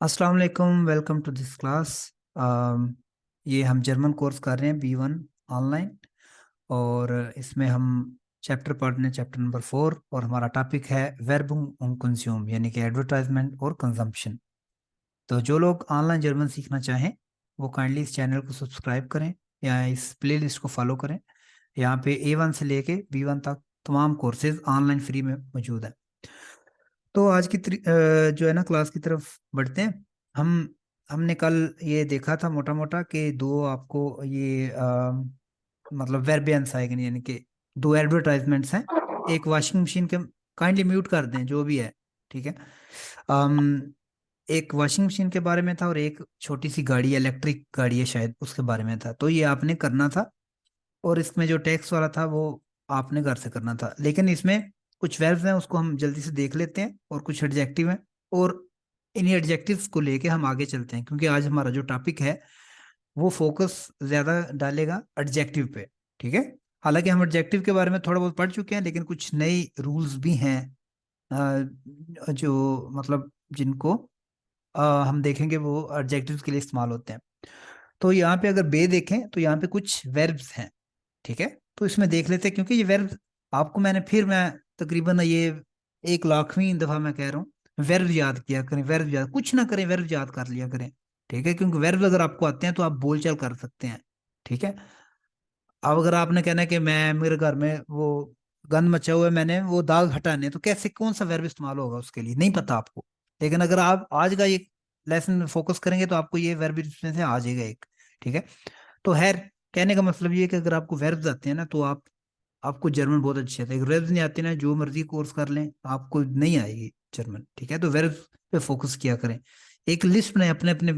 अस्सलाम वालेकुम, welcome to this class. ये हम जर्मन कोर्स कर रहे हैं B1 ऑनलाइन। और इसमें हम चैप्टर पढ़ रहे हैं, चैप्टर नंबर 4, और हमारा टॉपिक है वेर्बुम und कंज्यूम, यानी कि एडवर्टाइजमेंट और कंजम्पशन। तो जो लोग ऑनलाइन जर्मन सीखना चाहें वो काइंडली इस चैनल को सब्सक्राइब करें या इस प्लेलिस्ट को फॉलो करें। यहाँ पे A1 से लेके B1 तक तमाम कोर्सेज ऑनलाइन फ्री में मौजूद है। तो आज की जो है ना क्लास की तरफ बढ़ते हैं। हम हमने कल ये देखा था मोटा मोटा कि दो आपको ये मतलब वेर्बियंस आएंगे, यानी कि दो एडवर्टाइजमेंट्स हैं। एक वॉशिंग मशीन के, काइंडली म्यूट कर दें जो भी है, ठीक है। अम, एक वॉशिंग मशीन के बारे में था और एक छोटी सी गाड़ी, इलेक्ट्रिक गाड़ी है शायद, उसके बारे में था। तो ये आपने करना था, और इसमें जो टैक्स वाला था वो आपने घर से करना था। लेकिन इसमें कुछ वर्ब्स हैं, उसको हम जल्दी से देख लेते हैं, और कुछ एडजेक्टिव हैं, और इन्हीं एडजेक्टिव्स को लेके हम आगे चलते हैं, क्योंकि आज हमारा जो टॉपिक है वो फोकस ज्यादा डालेगा एडजेक्टिव पे, ठीक है। हालांकि हम एडजेक्टिव के बारे में थोड़ा बहुत पढ़ चुके हैं, लेकिन कुछ नए रूल्स भी हैं जो मतलब जिनको हम देखेंगे वो एडजेक्टिव्स के लिए इस्तेमाल होते हैं। तो यहाँ पे अगर बे देखें तो यहाँ पे कुछ वेर्ब्स हैं, ठीक है। तो इसमें देख लेते हैं, क्योंकि ये वर्ब आपको मैं तकरीबन ये 1 लाखवीं दफा मैं कह रहा हूँ, वर्ब याद किया करें, वर्ब याद कुछ ना करें, वर्ब याद कर लिया करें, ठीक है। क्योंकि वर्ब अगर आपको आते हैं तो आप बोलचाल कर सकते हैं, ठीक है। अब अगर आपने कहना है कि मैं मेरे घर में वो गंद मचा हुआ है, मैंने वो दाग हटाने, तो कैसे कौन सा वर्ब इस्तेमाल होगा उसके लिए, नहीं पता आपको। लेकिन अगर आप आज का ये लेसन में फोकस करेंगे तो आपको ये वर्ब इसमें से आ जाएगा एक, ठीक है। तो खैर, कहने का मतलब ये है कि अगर आपको वर्ब्स आते हैं ना तो आपको जर्मन बहुत अच्छे आता है। वर्ब्स नहीं आते ना, जो मर्जी कोर्स कर लें आपको नहीं आएगी जर्मन, ठीक है। तो वर्ब्स पे फोकस किया करें। एक लिस्ट बनाए अपने अपने,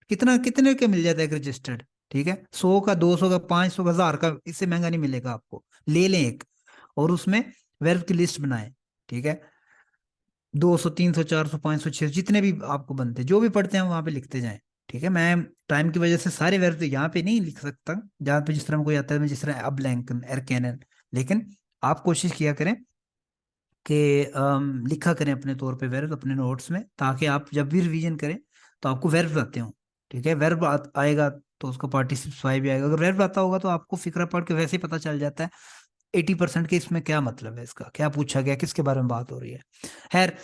कितना कितने के मिल जाता है एक रजिस्टर्ड, ठीक है। 100 का, 200 का, 500 का, 1000 का, इससे महंगा नहीं मिलेगा आपको। ले लें एक, और उसमें वर्ब की लिस्ट बनाएं, ठीक है। 200, 300, 400, 500, 600, जितने भी आपको बनते, जो भी पढ़ते हैं वहां पे लिखते जाएं, ठीक है। मैं टाइम की वजह से सारे वर्ब यहाँ पे नहीं लिख सकता, जहाँ पे जिस तरह कोई आता है, मैं जिस तरह अब लैंकन एरकैनन। लेकिन आप कोशिश किया करें कि लिखा करें अपने तौर पे वर्ब अपने नोट्स में, ताकि आप जब भी रिवीजन करें तो आपको वर्ब आते हो, ठीक है। वर्ब आएगा तो उसका पार्टिसिपल फाइव भी आएगा। अगर वर्ब आता होगा तो आपको फिक्रा पढ़ के वैसे ही पता चल जाता है 80% के इसमें क्या मतलब है, इसका क्या पूछा गया, किसके बारे में बात हो रही है। खैर,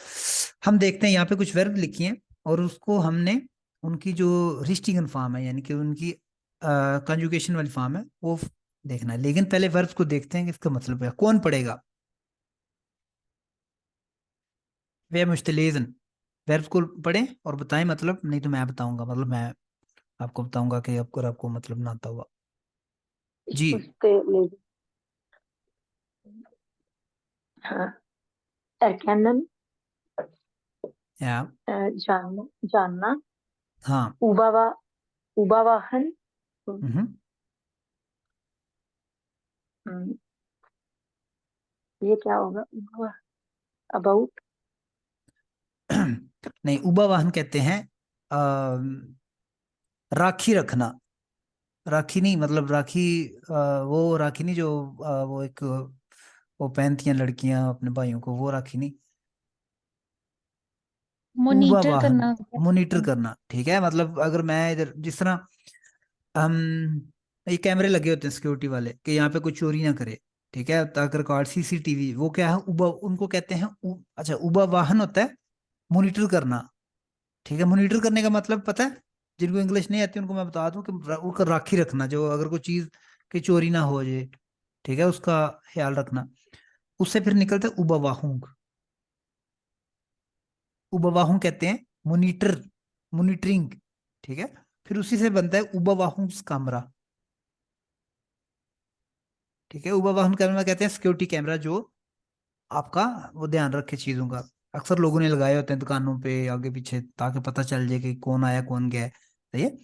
हम देखते हैं यहाँ पे कुछ वर्ब लिखी हैं, और उसको हमने उनकी जो रिश्टिगन फॉर्म है, यानी कि उनकी कंजुगेशन वाली फॉर्म है, वो देखना है। लेकिन पहले वर्ब्स को देखते हैं कि इसका मतलब क्या, कौन पढ़ेगा। वे मुश्तलेजन, वर्ब्स को पढ़ें और बताएं मतलब, नहीं तो मैं बताऊंगा, मतलब मैं आपको बताऊंगा कि आपको मतलब ना आता हुआ। Ich जी। musste lesen. Erkennen, या। जानना, हाँ। Ubawa, Ubawachen, हम्म। हम्म, ये क्या होगा? अबाउट, नहीं, उबा वाहन कहते हैं राखी रखना। राखी नहीं, मतलब राखी, वो राखी नहीं जो वो एक वो पहनती हैं लड़कियां अपने भाइयों को, वो राखी नहीं। उबा मॉनिटर वाहन, करना कह सकते मॉनिटर हैं। करना, ठीक है। मतलब अगर मैं इधर जिस तरह हम, ये कैमरे लगे होते हैं सिक्योरिटी वाले कि यहाँ पे कोई चोरी ना करे, ठीक है। तो अगर कार्ड CCTV, वो क्या है, उबा उनको कहते हैं अच्छा, उबा वाहन होता है मॉनिटर करना, ठीक है। मॉनिटर करने का मतलब पता है, जिनको इंग्लिश नहीं आती उनको मैं बता दूं कि उनका राखी रखना, जो अगर कोई चीज की चोरी ना हो जाए, ठीक है, उसका ख्याल रखना। उससे फिर निकलता है उबावाहुंग। उबावाहुंग कहते हैं मॉनिटर, मॉनिटरिंग, ठीक है। फिर उसी से बनता है उबावाहुंग कैमरा, ठीक है। उबावाहुंग कैमरा कहते हैं सिक्योरिटी कैमरा, जो आपका वो ध्यान रखे चीजों का। अक्सर लोगों ने लगाए होते हैं दुकानों पे आगे पीछे, ताकि पता चल जाए कि कौन आया कौन गया है, सही है।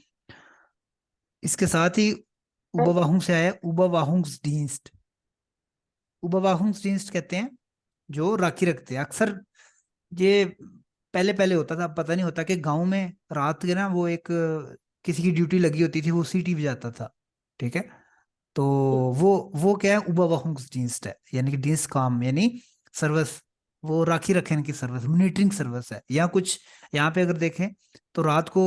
इसके साथ ही उबावाहुंग से आया उबावाहुंग्सडिenst। उबावाहुंग्सडिenst कहते हैं जो राखी रखते हैं। अक्सर ये पहले पहले होता था, अब पता नहीं होता, कि गांव में रात के ना वो एक किसी की ड्यूटी लगी होती थी, वो सीटी बजाता था, ठीक है। तो वो क्या है, उबावाहुंग्सडिenst है, यानी कि डिंस काम, यानी सर्विस, वो राखी रखने की सर्विस, मॉनिटरिंग सर्विस है। या कुछ यहाँ पे अगर देखें तो रात को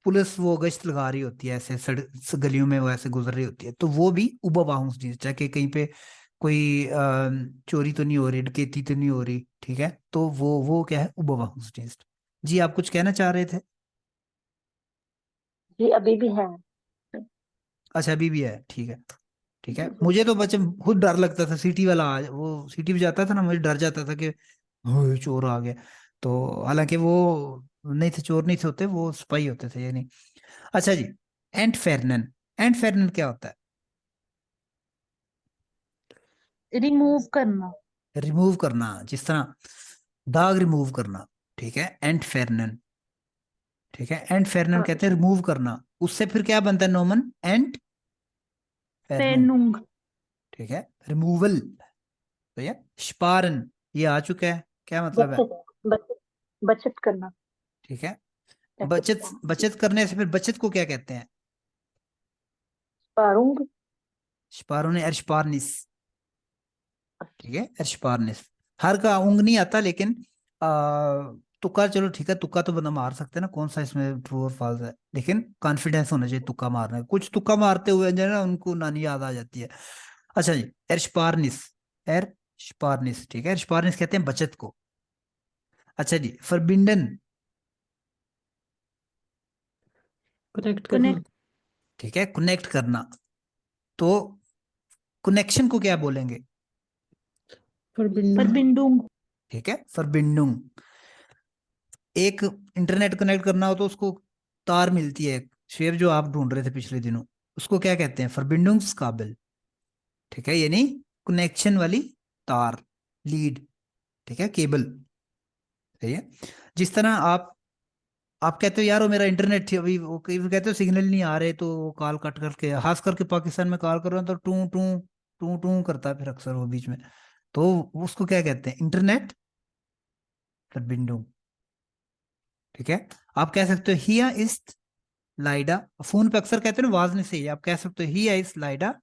पुलिस वो गश्त लगा रही होती है, ऐसे सड़क गलियों में वो ऐसे गुजर रही होती है, तो वो भी उबावाहुस चीज, चाहे कहीं पे कोई चोरी तो नहीं हो रही, डकैती तो नहीं हो रही, ठीक है, तो वो क्या है, उबावाहुस चीज। जी आप कुछ कहना चाह रहे थे? जी अभी भी है। अच्छा अभी भी है, ठीक है। ठीक है, जी जी। मुझे तो बच्चे खुद डर लगता था, सिटी वाला वो सिटी में जाता था ना, मुझे डर जाता था कि "ओए, चोर आ गया"। तो हालांकि वो नहीं थे, चोर नहीं थे होते, वो स्पाई होते थे, ये नहीं। अच्छा जी, एंट फेरनन। एंट फेरनन क्या होता है? रिमूव करना। रिमूव करना, जिस तरह दाग रिमूव करना, ठीक है, एंट फेरनन। ठीक है, एंट फेरनन हाँ, कहते हैं रिमूव करना। उससे फिर क्या बनता है नोमन? एंट फेरनन। फेनुंग। ठीक है, रिमूवल। तो ये स्पारन, ये आ चुका है, क्या मतलब है? बचत बचत बचत करना। ठीक है, पैसे बचत, बचाना जी। बचत करने से फिर बचत को क्या कहते हैं? पारूंग। स्पारो ने एरशपारनिस। ठीक है, एरशपारनिस। हर का उंग नहीं आता, लेकिन तुक्का, चलो ठीक है, तुक्का तो बंदा मार सकते हैं ना, कौन सा इसमें ट्रू और फॉल्स है, लेकिन कॉन्फिडेंस होना चाहिए तुक्का मारने का। कुछ तुक्का मारते हुए जो है ना उनको नानी याद आ जाती है। अच्छा जी, एरशपारनिस। एरशपारनिस, ठीक है, एरशपारनिस कहते हैं बचत को। अच्छा जी, फरबिंडन। कनेक्ट करना। कनेक्ट। ठीक है, कनेक्ट करना। तो कनेक्शन को क्या बोलेंगे? फॉरबिडन। परबिंडुंग। ठीक है, फरबिंडुंग। एक इंटरनेट कनेक्ट करना हो तो उसको तार मिलती है, शेर जो आप ढूंढ रहे थे पिछले दिनों, उसको क्या कहते हैं? फरबिंडुंग्स काबिल। ठीक है, यानी कनेक्शन वाली तार, लीड। ठीक है, केबल। सही है। जिस तरह आप कहते हो यार वो मेरा इंटरनेट थी अभी, वो कई कहते हो सिग्नल नहीं आ रहे, तो वो कॉल कट करके, खास करके पाकिस्तान में कॉल कर रहा हूँ तो टू टू टू टू करता है फिर अक्सर वो बीच में। तो उसको क्या कहते हैं? इंटरनेट फरबिंडुंग। ठीक है, आप कह सकते हो हिया इज लाइडा। फोन पे अक्सर कहते हैं ना, आवाज नहीं सही है, आप कह सकते हो ही इज लाइडा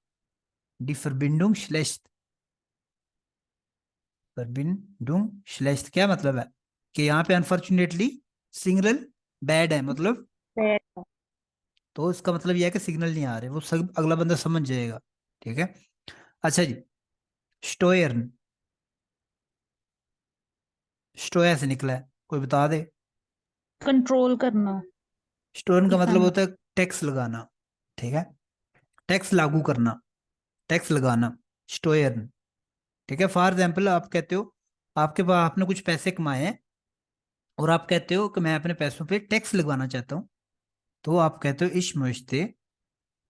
डी फरबिंडुंग schlecht। फरबिंडुंग schlecht क्या मतलब है? कि यहाँ पे अनफॉर्चुनेटली सिग्नल बैड है, मतलब। तो इसका मतलब यह है कि सिग्नल नहीं आ रहे, वो सब अगला बंदा समझ जाएगा। ठीक है। अच्छा जी, स्टोयर्न। स्टोया से निकला है, कोई बता दे। कंट्रोल करना। स्टोयर्न का मतलब किसान। होता है टैक्स लगाना। ठीक है, टैक्स लागू करना, टैक्स लगाना, स्टोयर्न। ठीक है, फॉर एग्जाम्पल आप कहते हो आपके पास, आपने कुछ पैसे कमाए हैं और आप कहते हो कि मैं अपने पैसों पे टैक्स लगवाना चाहता हूँ, तो आप कहते हो इश möchte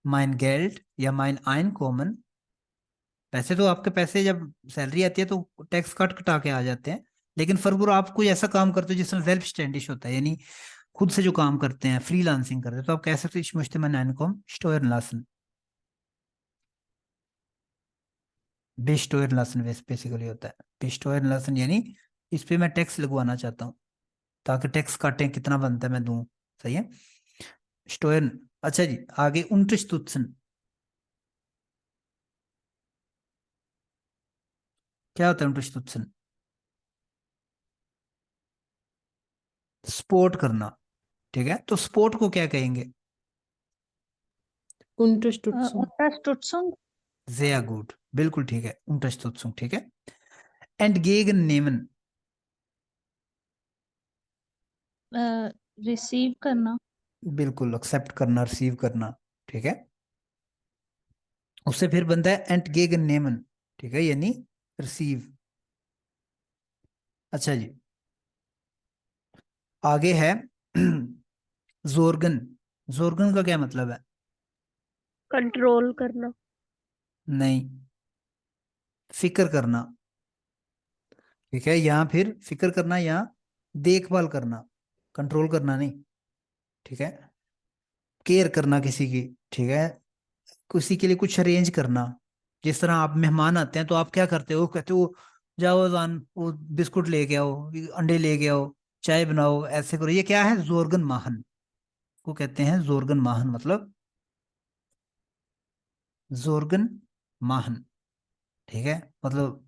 mein Geld या mein Einkommen। पैसे तो आपके पैसे जब सैलरी आती है तो टैक्स कट कटा के आ जाते हैं, लेकिन फरवुर आप कोई ऐसा काम करते हो जिसमें सेल्फ स्टैंडिश होता है, यानी खुद से जो काम करते हैं, फ्रीलांसिंग करते हैं, तो आप कह सकते हो ich möchte mein Einkommen steuern lassen। बेस्टोयर लासन बेसिकली होता है, बेस्टोयर लासन यानी इस पे मैं टैक्स लगवाना चाहता हूँ, ताकि टैक्स काटें, कितना बनता है मैं दूं। सही है, स्टोयन। अच्छा जी, आगे unterstützen। क्या होता है unterstützen? सपोर्ट करना। ठीक है, तो सपोर्ट को क्या कहेंगे? unterstützen। unterstützung। sehr gut, बिल्कुल ठीक है, unterstützung। ठीक है, entgegennehmen। रिसीव करना। बिल्कुल, एक्सेप्ट करना, रिसीव करना। ठीक है, उससे फिर बनता है entgegennehmen। ठीक है, यानी रिसीव। अच्छा जी, आगे है जोरगन। जोरगन का क्या मतलब है? कंट्रोल करना। नहीं, फिक्र करना। ठीक है, यहाँ फिर फिक्र करना, यहाँ देखभाल करना, कंट्रोल करना नहीं। ठीक है, केयर करना किसी की। ठीक है, किसी के लिए कुछ अरेंज करना। जिस तरह आप मेहमान आते हैं तो आप क्या करते हो, कहते हो जाओ जान वो बिस्कुट लेके आओ, अंडे लेके आओ, चाय बनाओ, ऐसे करो। ये क्या है? जोरगन माहन को कहते हैं, जोरगन माहन मतलब जोरगन माहन। ठीक है, मतलब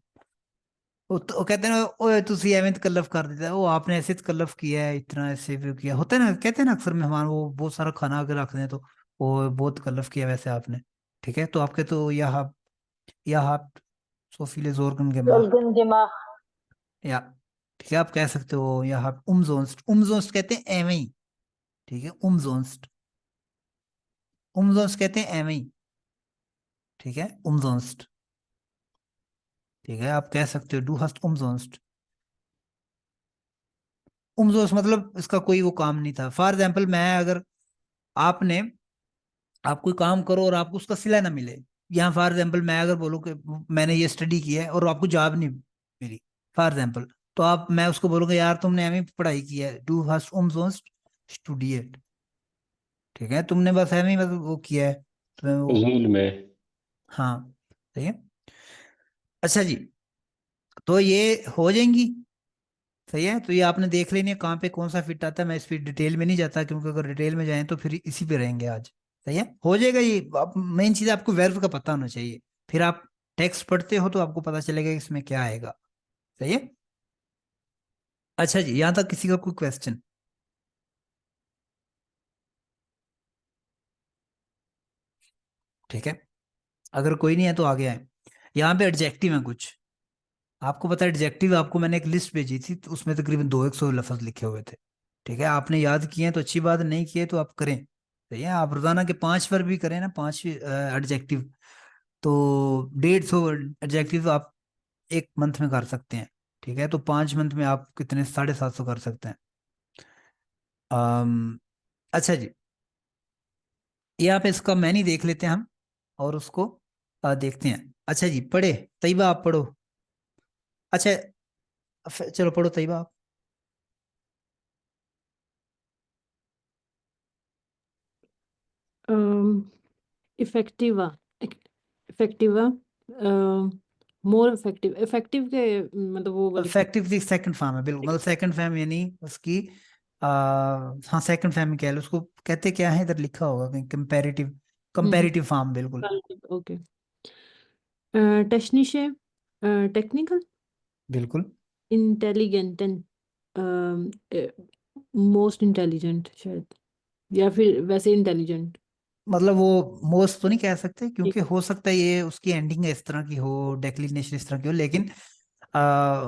वो कहते हैं ना, ओए तुसी एवें तकल्लफ कर देता है, वो आपने ऐसे तकल्लफ किया है, इतना ऐसे भी किया होता है ना, कहते हैं ना अक्सर मेहमान वो बहुत सारा खाना अगर रख दें तो वो बहुत तकल्लफ किया वैसे आपने। ठीक है, तो आपके तो या आप सोफीले जोरगन के माँ Organ Gemach. या, ठीक है, आप कह सकते हो या आप उमजोन्स्ट कहते हैं एवें ही। ठीक है, उमजोन्स्ट कहते हैं एवें ही। ठीक है, उमजोन्स्ट। ठीक है, आप कह सकते हो डू हस्ट उमजोन्स्ट। उमजोन्स्ट मतलब इसका कोई वो काम नहीं था। फॉर एग्जाम्पल मैं अगर आपने आप कोई काम करो और आपको उसका सिला ना मिले, यहाँ फॉर एग्जाम्पल मैं अगर बोलूँ कि मैंने ये स्टडी किया है और आपको जॉब नहीं मिली फॉर एग्जाम्पल, तो आप मैं उसको बोलूंगा यार तुमने एम पढ़ाई की है, डू हस्ट उमजोन्स्ट स्टूडिएट। ठीक है, तुमने बस एम मतलब वो किया है, तुम्हें वो। उजूल में। हाँ, सही है। अच्छा जी, तो ये हो जाएंगी। सही है, तो ये आपने देख लेनी है कहाँ पे कौन सा फिट आता है। मैं इस पे डिटेल में नहीं जाता क्योंकि अगर डिटेल में जाएं तो फिर इसी पे रहेंगे आज। सही है, हो जाएगा ये। मेन चीज आपको वर्ब का पता होना चाहिए, फिर आप टेक्स्ट पढ़ते हो तो आपको पता चलेगा कि इसमें क्या आएगा। सही है। अच्छा जी, यहाँ तक किसी का कोई क्वेश्चन? ठीक है, अगर कोई नहीं है तो आगे आए। यहाँ पे एडजेक्टिव है कुछ। आपको पता है एडजेक्टिव, आपको मैंने एक लिस्ट भेजी थी तो उसमें तकरीबन 200 लफ्ज लिखे हुए थे। ठीक है, आपने याद किए हैं तो अच्छी बात, नहीं किए तो आप करें। सही है, आप रोजाना के 5 वर्ब भी करें ना, 5 एडजेक्टिव, तो 150 एडजेक्टिव आप एक मंथ में कर सकते हैं। ठीक है, तो 5 मंथ में आप कितने 750 कर सकते हैं। अच्छा जी, ये आप इसका मैनी देख लेते हैं हम, और उसको देखते हैं। अच्छा जी, पढ़े तैयबा, आप पढ़ो। अच्छा, चलो पढ़ो तैयबा आप। इफेक्टिवा, इफेक्टिवा, मोर इफेक्टिव, इफेक्टिव के मतलब वो वाली इफेक्टिव दी सेकंड फॉर्म है बिल्कुल, मतलब सेकंड फॉर्म यानी उसकी हाँ सेकंड फॉर्म में क्या है उसको कहते क्या है, इधर लिखा होगा कहीं, कंपैरेटिव, कंपैरेटिव फॉर्म बिल्कुल। ओके। टेक्निशे, टेक्निकल, बिल्कुल, इंटेलिजेंट एंड मोस्ट इंटेलिजेंट शायद, या फिर वैसे इंटेलिजेंट। मतलब वो मोस्ट तो नहीं कह सकते ठीक क्योंकि है। हो सकता है ये उसकी एंडिंग इस तरह की हो, डेक्लिनेशन इस तरह की हो, लेकिन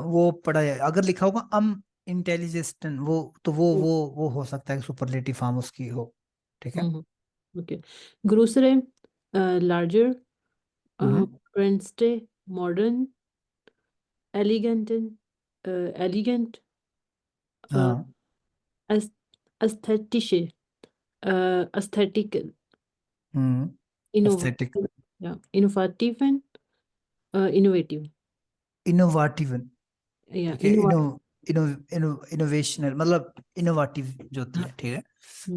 वो पढ़ा है अगर लिखा होगा इंटेलिजेंट वो, तो वो हो सकता है सुपरलेटिव फॉर्म उसकी हो। ठीक है। ओके। ग्रोसरे, लार्जर, हम्म। प्रिंसटे, मॉडर्न, एलिगेंट, एलिगेंट, हाँ, एस्थेटिशे, एस्थेटिकल, हम्म, एस्थेटिक, इनोवेटिव, या इनोवेटिव एंड इनोवेटिव, इनोवेटिव। या ठीक है, इनोवेशनल मतलब इनोवेटिव जो होती है। ठीक है,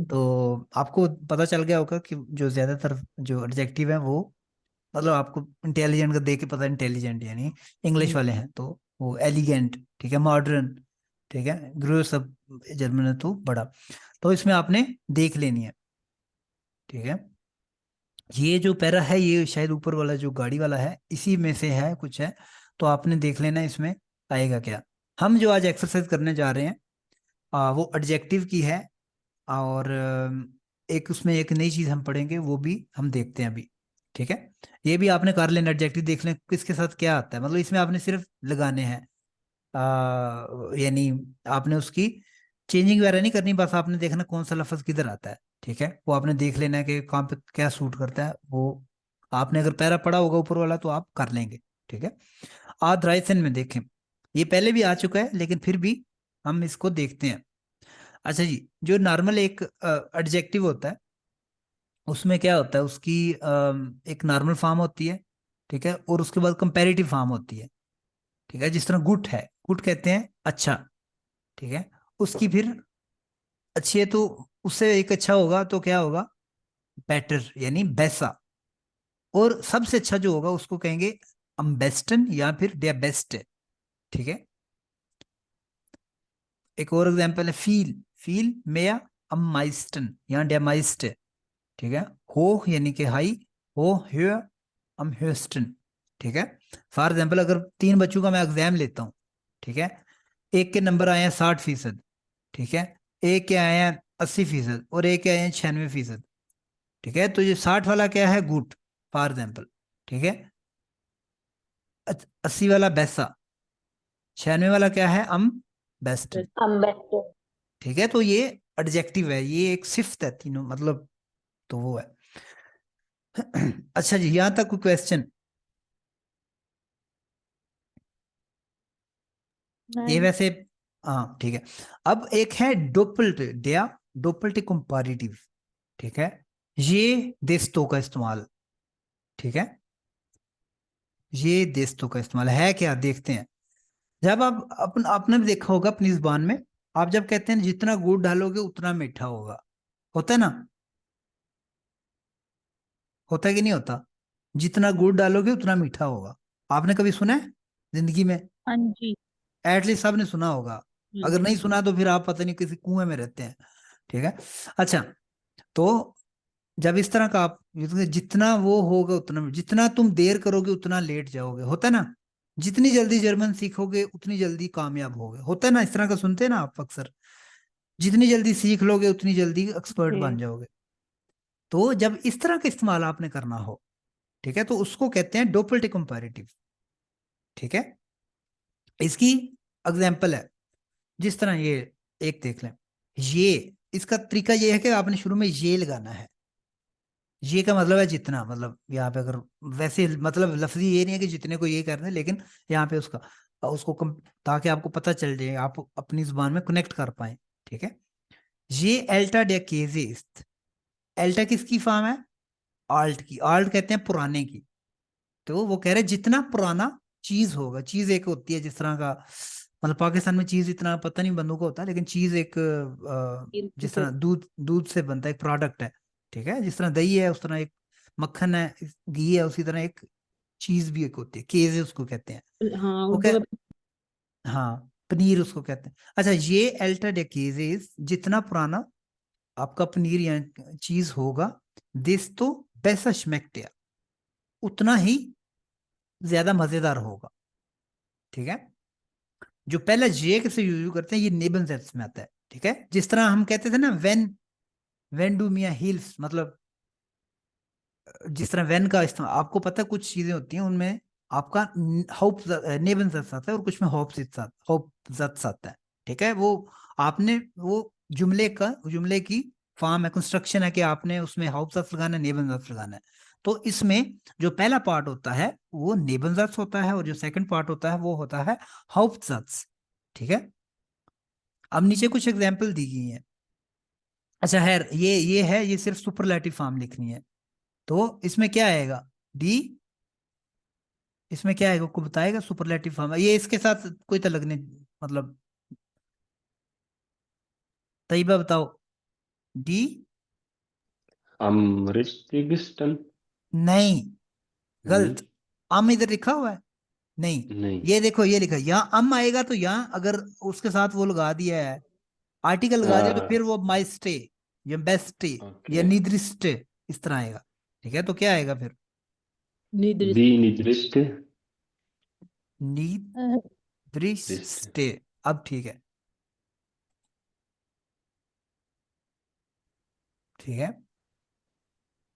तो आपको पता चल गया होगा कि जो ज्यादातर जो एडजेक्टिव है वो, मतलब आपको इंटेलिजेंट का देख के पता है, इंटेलिजेंट यानी इंग्लिश वाले हैं, तो वो एलिगेंट। ठीक है, मॉडर्न। ठीक है, ग्रो सब जर्मन है तो बड़ा, तो इसमें आपने देख लेनी है। ठीक है, ये जो पैरा है ये शायद ऊपर वाला जो गाड़ी वाला है इसी में से है कुछ है, तो आपने देख लेना इसमें आएगा क्या। हम जो आज एक्सरसाइज करने जा रहे हैं वो एडजेक्टिव की है, और एक उसमें एक नई चीज हम पढ़ेंगे वो भी हम देखते हैं अभी। ठीक है, ये भी आपने कर लेना, एडजेक्टिव देख लें किसके साथ क्या आता है, मतलब इसमें आपने सिर्फ लगाने हैं, यानी आपने उसकी चेंजिंग वगैरह नहीं करनी, बस आपने देखना कौन सा लफ्ज किधर आता है। ठीक है, वो आपने देख लेना है कि कहाँ पे क्या सूट करता है वो। आपने अगर पैरा पढ़ा होगा ऊपर वाला तो आप कर लेंगे। ठीक है, आज राइसन में देखें, ये पहले भी आ चुका है लेकिन फिर भी हम इसको देखते हैं। अच्छा जी, जो नॉर्मल एक एडजेक्टिव होता है उसमें क्या होता है, उसकी एक नॉर्मल फॉर्म होती है। ठीक है, और उसके बाद कंपैरेटिव फॉर्म होती है। ठीक है, जिस तरह गुड है, गुड कहते हैं अच्छा। ठीक है, उसकी फिर अच्छी है तो उससे एक अच्छा होगा तो क्या होगा, बेटर यानी बैसा। और सबसे अच्छा जो होगा उसको कहेंगे अम्बेस्टन या फिर डे बेस्ट। ठीक है, एक और एग्जांपल है फील, फील मेया अमाइस्टन या डेमाइस्ट। ठीक है, हो यानी कि हाई, हो हियर अम ह्यूस्टन। ठीक है, फॉर एग्जांपल अगर 3 बच्चों का मैं एग्जाम लेता हूँ ठीक है। एक के नंबर आए हैं 60%, ठीक है। एक के आए हैं 80% और एक के आए हैं 96%, ठीक है। तो ये 60 वाला क्या है, गुड फॉर एग्जाम्पल, ठीक है। 80 वाला बैसा, 96 वाला क्या है, बेस्ट, हम बेस्ट। ठीक है। तो ये एडजेक्टिव है, ये एक सिफ्त है तीनों, मतलब तो वो है। अच्छा जी, यहां तक कोई क्वेश्चन? ये नहीं। वैसे, हाँ ठीक है। अब एक है डोपल्ट डेया, डोपल्ट कंपैरेटिव, ठीक है। ये देस्तों का इस्तेमाल, ठीक है। ये देस्तों का इस्तेमाल है क्या, देखते हैं। जब आप आपने भी देखा होगा अपनी जुबान में, आप जब कहते हैं जितना गुड़ डालोगे उतना मीठा होगा, होता है ना, होता है कि नहीं होता? जितना गुड़ डालोगे उतना मीठा होगा, आपने कभी सुना है जिंदगी में? हाँ जी। एटलीस्ट सबने सुना होगा। अगर नहीं सुना तो फिर आप पता नहीं किसी कुएं में रहते हैं, ठीक है। अच्छा, तो जब इस तरह का आप, जितना वो होगा उतना, जितना तुम देर करोगे उतना लेट जाओगे, होता है ना। जितनी जल्दी जर्मन सीखोगे उतनी जल्दी कामयाब होगे, होता है ना, इस तरह का सुनते हैं ना आप अक्सर। जितनी जल्दी सीख लोगे उतनी जल्दी एक्सपर्ट जी। बन जाओगे। तो जब इस तरह का इस्तेमाल आपने करना हो, ठीक है, तो उसको कहते हैं डोपल्ट कंपैरेटिव, ठीक है। इसकी एग्जाम्पल है, जिस तरह ये एक देख लें, ये, इसका तरीका ये है कि आपने शुरू में ये लगाना है। ये का मतलब है जितना, मतलब यहाँ पे अगर वैसे मतलब लफ्जी ये नहीं है कि जितने को ये करना है, लेकिन यहाँ पे उसका उसको कम, ताकि आपको पता चल जाए, आप अपनी जुबान में कनेक्ट कर पाए, ठीक है। ये एल्टा डे केजे इस्त, एल्टा किसकी फॉर्म है, आल्ट की। आल्ट कहते हैं पुराने की। तो वो कह रहे हैं जितना पुराना चीज होगा, चीज एक होती है जिस तरह का, मतलब पाकिस्तान में चीज इतना पता नहीं बंदों को होता है, लेकिन चीज एक जिस तरह दूध, दूध से बनता है, एक प्रोडक्ट है, ठीक है। जिस तरह दही है उस तरह एक मक्खन है, घी है, उसी तरह एक चीज भी एक होती है, केज उसको कहते हैं। हाँ, वो उर्दू कह, में हाँ पनीर उसको कहते हैं। अच्छा, ये एल्टर्ड केजेस, जितना पुराना आपका पनीर या चीज होगा, दिस तो besser schmeckt er, उतना ही ज्यादा मजेदार होगा, ठीक है। जो पहला जे से यूज करते हैं, ये नेबन सेट्स में आता है, ठीक है। जिस तरह हम कहते थे ना, वेन डू मिया हिल्स, मतलब जिस तरह वेन का इस्तेमाल, आपको पता है कुछ चीजें होती हैं उनमें आपका होप नेबन सेट्स आता है और कुछ में होप जट्स आता है, ठीक है। वो आपने वो जुमले की फॉर्म है, कंस्ट्रक्शन है कि आपने उसमें होप जट्स लगाना है, नेबन जट्स लगाना है। तो इसमें जो पहला पार्ट होता है वो नेबन जट्स होता है, और जो सेकंड पार्ट होता है वो होता है होप जट्स, ठीक है। अब नीचे कुछ एग्जाम्पल दी गई हैं। अच्छा है, ये है, ये सिर्फ सुपरलेटिव फॉर्म लिखनी है। तो इसमें क्या आएगा, डी, इसमें क्या आएगा को बताएगा, सुपरलेटिव फॉर्म है ये, इसके साथ कोई तलग नहीं, मतलब तैयबा बताओ, डी, am richtigsten? नहीं, नहीं, गलत। अम इधर लिखा हुआ है, नहीं, नहीं। ये देखो ये लिखा है, यहाँ अम आएगा तो यहाँ अगर उसके साथ वो लगा दिया है, आर्टिकल लगा दिया, तो हाँ, फिर वो माई स्टे या बेस्ट स्टे या ओके। निद्रिस्ट इस तरह आएगा, ठीक है। तो क्या आएगा फिर, निद्रिस्त। Die niedrigste? निद्रिस्ट, अब ठीक है, ठीक है।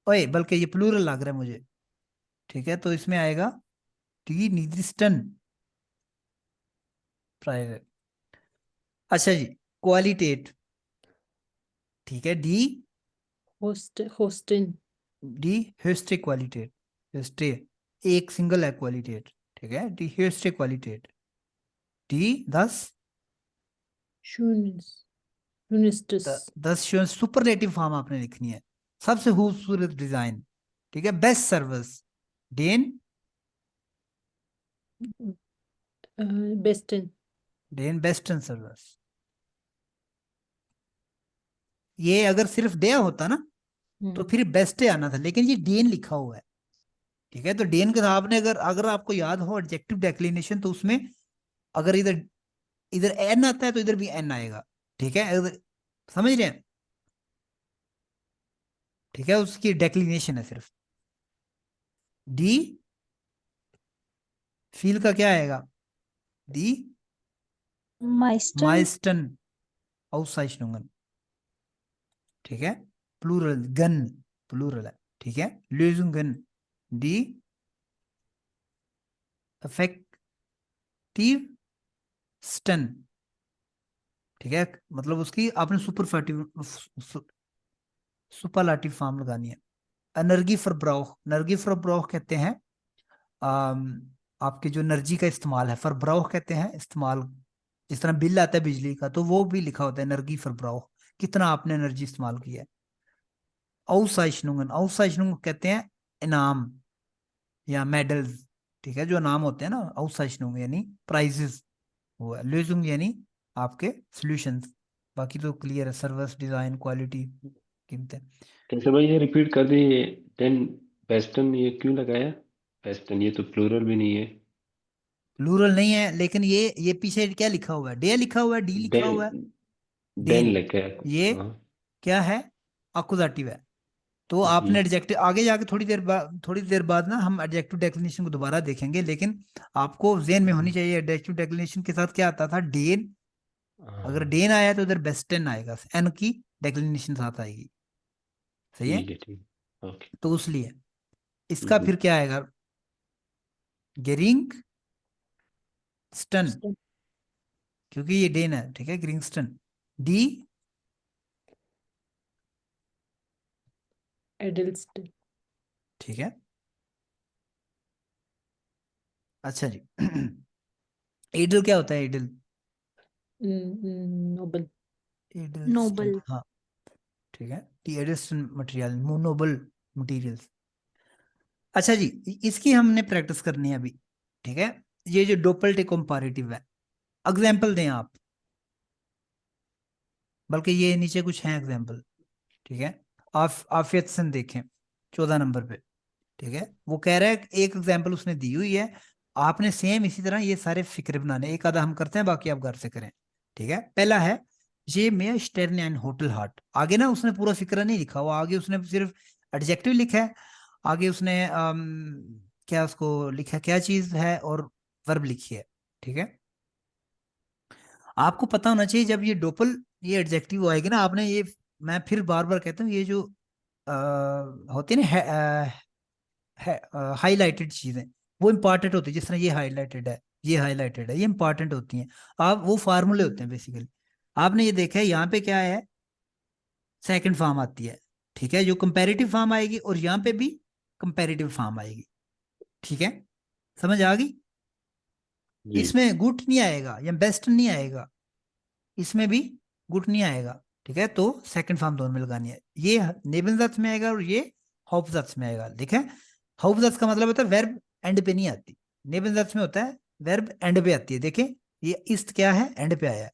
ओए, बल्कि ये प्लूरल लग रहा है मुझे, ठीक है। तो इसमें आएगा टी निद्रिस्टन प्राइवेट। अच्छा जी, क्वालिटेट, ठीक है, डी, होस्टिन। डी हेस्टे क्वालिटेट, हेस्टे एक सिंगल है क्वालिटेट, ठीक है, डी हेस्टे क्वालिटेट, डी 10, शून्स शूनिस्टस। 10 सुपरलेटिव फॉर्म आपने लिखनी है, सबसे खूबसूरत डिजाइन, ठीक है। बेस्ट सर्विस, डेन, बेस्टन। डेन बेस्टन सर्विस। ये अगर सिर्फ डे होता ना तो फिर बेस्ट आना था, लेकिन ये डेन लिखा हुआ है, ठीक है। तो डेन के साथ आपने, अगर अगर आपको याद हो एडजेक्टिव डेक्लिनेशन, तो उसमें अगर इधर इधर एन आता है तो इधर भी एन आएगा, ठीक है। समझ रहे हैं, ठीक है, उसकी डेक्लिनेशन है सिर्फ। डी, फील का क्या आएगा, दी Meisten. meisten Auszeichnungen, ठीक है, प्लूरल, गन प्लूरल है, ठीक है, Lösungen, die effektivsten, ठीक है, मतलब उसकी आपने सुपरलाटिव फॉर्म लगानी है। एनर्जी फरब्राउख, एनर्जी फरब्राउख कहते हैं आपके जो एनर्जी का इस्तेमाल है, फरब्राउख कहते हैं इस्तेमाल, जिस तरह बिल आता है बिजली का तो वो भी लिखा होता है एनर्जी फरब्राउख, कितना आपने एनर्जी इस्तेमाल किया है। आउसाइशनुंगन, आउसाइशनुंगन कहते हैं इनाम या मेडल्स, ठीक है, जो इनाम होते हैं ना, आउसाइशनुंग यानी प्राइजेस, वो है lösung यानी आपके सॉल्यूशंस। बाकी तो क्लियर है, सर्विस, डिजाइन, क्वालिटी, कीमतें। कैसे भाई ये रिपीट कर दिए, देन वेस्टर्न ये क्यों लगाया? वेस्टर्न ये तो प्लूरल भी नहीं है। प्लूरल नहीं है, लेकिन ये पीछे क्या लिखा हुआ है, डे लिखा हुआ है, डी लिखा हुआ है, देन देन डेन, लगा है। ये हाँ क्या है, अकुजाटिव है। तो जी। आपने एडजेक्टिव आगे जाके थोड़ी देर बाद ना हम एडजेक्टिव डेक्लिनेशन को दोबारा देखेंगे, लेकिन आपको जेन में होनी चाहिए एडजेक्टिव डेक्लिनेशन के साथ क्या आता था, डेन, अगर हाँ डेन आया तो उधर बेस्टन आएगा, एन की डेक्लिनेशन साथ आएगी, सही है। ठीक है, ठीक। ओके। तो इसलिए इसका फिर क्या आएगा, गेरिंग स्टन, Stem. क्योंकि ये डेन है, ठीक है, ग्रिंगस्टन, डी Edelsten. ठीक है। अच्छा जी एडल क्या होता है, एडल, Nobel. Noble. हाँ ठीक है, दी एडल्स्टन मटेरियल, नोबल मटेरियल्स। अच्छा जी, इसकी हमने प्रैक्टिस करनी है अभी, ठीक है। ये जो डोपल्टे कंपैरेटिव है, एग्जाम्पल दें आप, बल्कि ये नीचे कुछ हैं एग्जाम्पल, ठीक है। आफियत सन देखें 14 नंबर पे, ठीक है, वो कह रहा है एक एग्जाम्पल उसने दी हुई है, आपने सेम इसी तरह ये सारे फिक्रे बनाने, एक आधा हम करते हैं, बाकी आप घर से करें, ठीक है। पहला है ये मैं स्टेर्न एंड होटल हार्ट, आगे ना उसने पूरा फिक्रा नहीं लिखा हुआ, आगे उसने सिर्फ एडजेक्टिव लिखा है, आगे उसने क्या उसको लिखा, क्या चीज है, और वर्ब लिखी है, ठीक है। आपको पता होना चाहिए जब ये डोपल, ये एडजेक्टिव आएगी ना, आपने ये, मैं फिर बार बार कहता हूँ, ये जो होती है ना हाईलाइटेड चीजें, वो इंपॉर्टेंट होती है, जिस तरह ये हाईलाइटेड है, ये हाईलाइटेड है, ये इंपॉर्टेंट होती हैं। आप वो फार्मूले होते हैं बेसिकली, आपने ये देखा है यहाँ पे क्या है, सेकंड फॉर्म आती है, ठीक है, जो कंपैरेटिव फॉर्म आएगी, और यहाँ पे भी कंपैरेटिव फॉर्म आएगी, ठीक है, समझ आ गई। जी इसमें गुड नहीं आएगा या बेस्ट नहीं आएगा, इसमें भी गुड नहीं आएगा, ठीक है। तो सेकंड फॉर्म दोनों में लगानी है, ये नेबनजात में आएगा और ये हाउफजात में आएगा, ठीक है। हाउफजात का मतलब होता है वर्ब एंड पे नहीं आती, नेबनजात में होता है वर्ब एंड पे आती है, देखें ये इस्ट क्या है, एंड पे आया है,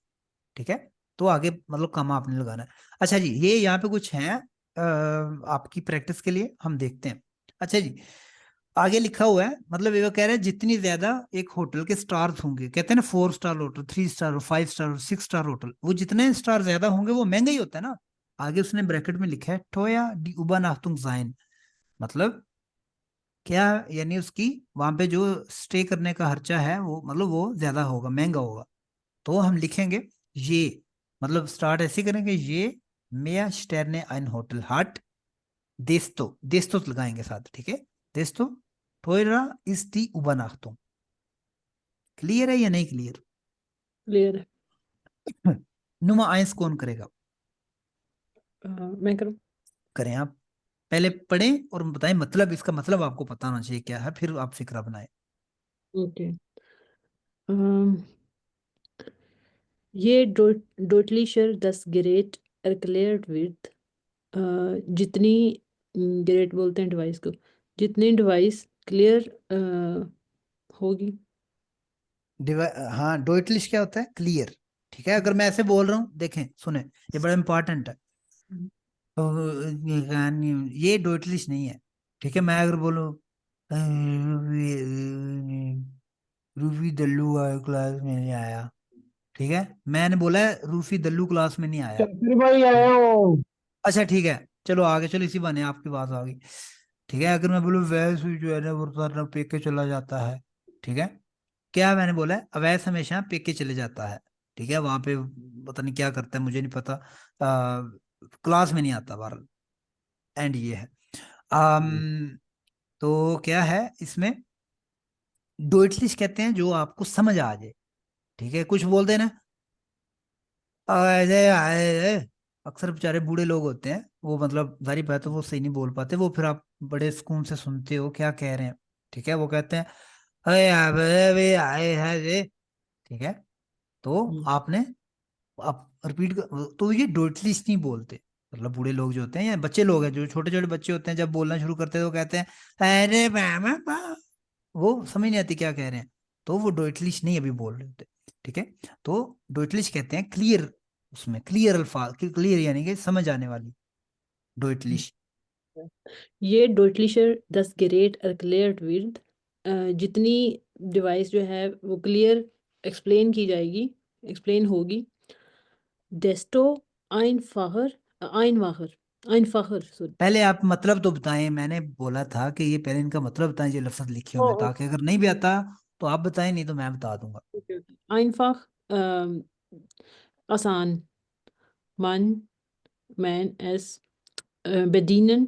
ठीक है। तो आगे मतलब कमा आपने लगाना है। अच्छा जी, ये यहाँ पे कुछ है आपकी प्रैक्टिस के लिए, हम देखते हैं। अच्छा जी, आगे लिखा हुआ है, मतलब ये वो कह रहे हैं जितनी ज्यादा एक होटल के स्टार्स होंगे, कहते हैं ना 4 star hotel, 3 star, 5 star, 6 star hotel, वो जितने स्टार ज्यादा होंगे वो महंगा ही होता है ना। आगे उसने ब्रैकेट में लिखा है टोया डी उबा नाख्तुंग जाइन, मतलब क्या, यानी उसकी वहां पे जो स्टे करने का खर्चा है वो, मतलब वो ज्यादा होगा, महंगा होगा। तो हम लिखेंगे ये, मतलब स्टार्ट ऐसे करेंगे, ये मेया स्टेरने ein होटल हट, देस्तो लगाएंगे साथ, ठीक है, देस्तो टोयरा इस दी उबनाख्तुम। क्लियर है या नहीं क्लियर? Clear है। नुमा आइंस कौन करेगा? मैं करूँ? करें आप, पहले पढ़ें और बताएं, मतलब इसका मतलब आपको पता होना चाहिए क्या है, फिर आप फिक्रा बनाएं। ओके। ये डोटलीशर 10 ग्रेट erklärt wird, जितनी ग्रेट बोलते हैं डिवाइस को, जितनी डिवाइस क्लियर होगी। हाँ, डोइटलिश क्या होता है, क्लियर, ठीक है। अगर मैं ऐसे बोल रहा हूँ, देखें सुने, ये बड़ा इंपॉर्टेंट है, ये डोइटलिश नहीं है, ठीक है। मैं अगर बोलूँ रूफी दल्लू क्लास में नहीं आया, ठीक है, मैंने बोला है रूफी दल्लू क्लास में नहीं आया, फिर भाई आया हूँ। अच्छा ठीक है, चलो आगे चलो, इसी बहाने आपकी बात आ गई, ठीक है। अगर मैं बोलूँ वैस जो है ना वो तो पेके चला जाता है, ठीक है, क्या मैंने बोला है, अवैस हमेशा पेके चले जाता है, ठीक है, वहां पे पता नहीं क्या करता है, मुझे नहीं पता, क्लास में नहीं आता बहरहाल। एंड ये है तो क्या है इसमें, डोइटलिश कहते हैं जो आपको समझ आ जाए। ठीक है, कुछ बोलते हैं ना ऐसे अक्सर बेचारे बूढ़े लोग होते हैं, वो मतलब जारी बात है वो सही नहीं बोल पाते, वो फिर आप बड़े सुकून से सुनते हो क्या कह रहे हैं। ठीक है, वो कहते हैं अरे अबे आए है ये। ठीक है, तो आपने आप रिपीट कर, तो ये डोटलिश नहीं बोलते। मतलब बूढ़े लोग जो होते हैं या बच्चे लोग हैं, जो छोटे छोटे बच्चे होते हैं, जब बोलना शुरू करते हैं तो कहते हैं अरे मामा बा, वो समझ नहीं आती क्या कह रहे हैं, तो वो डोटलिश नहीं अभी बोल रहे होते। ठीक है, तो डोटलिश कहते हैं क्लियर, उसमें क्लियर अल्फाज, क्लियर यानी कि समझ आने वाली, डोटलिश। ये डोटलिशर दस गेरेट क्लियर विद, जितनी डिवाइस जो है वो क्लियर एक्सप्लेन की जाएगी, एक्सप्लेन होगी। डेस्टो आइनफाहर सॉरी। पहले आप मतलब तो बताएं, मैंने बोला था कि ये पहले इनका मतलब बताएं जो लफ्ज लिखे हुए हैं, ताकि अगर नहीं भी आता तो आप बताएं, नहीं तो मैं बता दूंगा। आइनफाह आसान, मन मैन एस, बेडिनन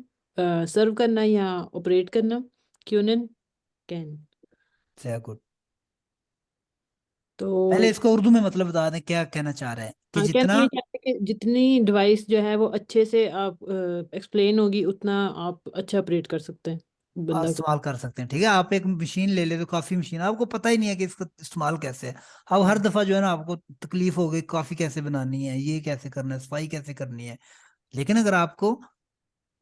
सर्व करना या ऑपरेट करना, क्यूनन कैन। गुड। तो पहले इसको उर्दू में मतलब बता दें क्या कहना चाह रहे हैं, कि कहना जितना ये चाहते हैं कि जितनी डिवाइस जो है वो अच्छे से आप एक्सप्लेन होगी, उतना आप अच्छा ऑपरेट कर सकते हैं बंदा को। इस्तेमाल कर सकते हैं। ठीक है, आप एक मशीन ले ले तो काफी मशीन, आपको पता ही नहीं है कि इसका इस्तेमाल कैसे है। अब हर दफा जो है ना आपको तकलीफ हो गई, कॉफी कैसे बनानी है, ये कैसे करना है, सफाई कैसे करनी है। लेकिन अगर आपको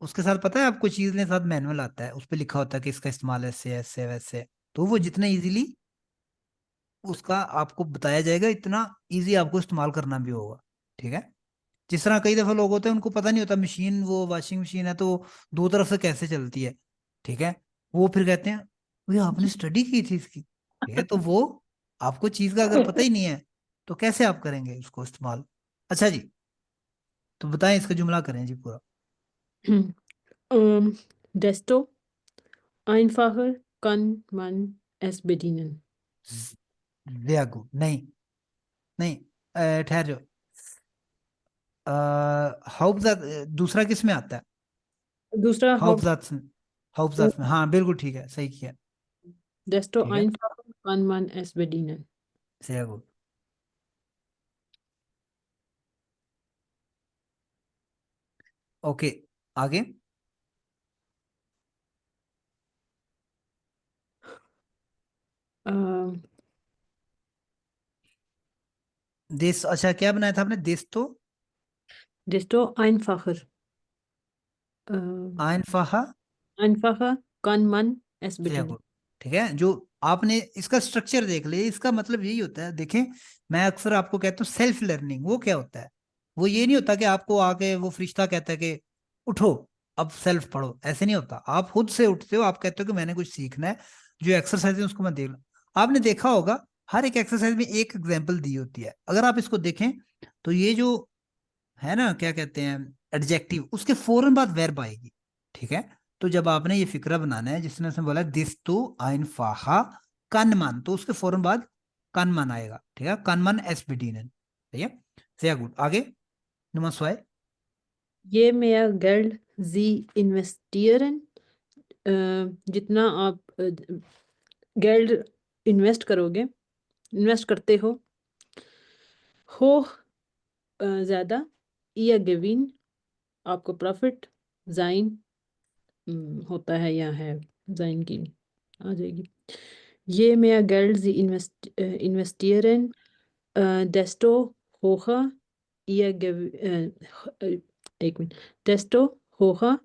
उसके साथ पता है, आपको चीज के साथ मैनुअल आता है, उस पर लिखा होता है कि इसका इस्तेमाल ऐसे ऐसे वैसे, तो वो जितना इजीली उसका आपको बताया जाएगा, इतना इजी आपको इस्तेमाल करना भी होगा। ठीक है, जिस तरह कई दफा लोग होते हैं उनको पता नहीं होता मशीन, वो वॉशिंग मशीन है तो दो तरफ से कैसे चलती है। ठीक है, वो फिर कहते हैं भैया आपने स्टडी की थी इसकी। ठीक है, तो वो आपको चीज का अगर पता ही नहीं है तो कैसे आप करेंगे उसको इस्तेमाल। अच्छा जी, तो बताएं, इसका जुमला करें जी पूरा। डेस्टो आइनफाहर कन मन एस बेडिनन। व्यागु नहीं, नहीं, ठहर जाओ। हाउफजात दूसरा किस में आता है? दूसरा हॉब। हाउफजात में, हाँ बिल्कुल ठीक है, सही किया। डेस्टो ठीक है, आइनफाहर कन मन एस बेडिनन। sehr gut। ओके, आगे। देश, अच्छा क्या बनाया था आपने, देश तो डेस्टो आइनफाहर आइनफाहा आइनफाहर कन मन एस sehr बेडिनन। gut। ठीक है, जो आपने इसका स्ट्रक्चर देख लिया, इसका मतलब यही होता है। देखें, मैं अक्सर आपको कहता हूँ सेल्फ लर्निंग वो क्या होता है। वो ये नहीं होता कि आपको आके वो फरिश्ता कहता है कि उठो अब सेल्फ पढ़ो, ऐसे नहीं होता। आप खुद से उठते हो, आप कहते हो कि मैंने कुछ सीखना है, जो एक्सरसाइज है उसको मैं देख लूं। आपने देखा होगा हर एक एक्सरसाइज में एक एग्जाम्पल दी होती है, अगर आप इसको देखें तो ये जो है ना क्या कहते हैं एडजेक्टिव, उसके फौरन बाद वर्ब आएगी। ठीक है, तो जब आपने ये फिक्रा बनाना है, जिसने उसने बोला दिस तो आइन फाहा कनमान, तो उसके फौरन बाद कनमान आएगा। ठीक है, कनमान एस बिडीनन। ठीक है, sehr gut, आगे नंबर 2। ये mehr Geld Sie investieren, जितना आप गेल्ड इन्वेस्ट करोगे, इन्वेस्ट करते हो ज़्यादा, या गिविन आपको प्रॉफिट, जाइन होता है या है, जाइन की आ जाएगी। ये mehr Geld Sie investieren, desto hoher ihr एक minute, desto hoher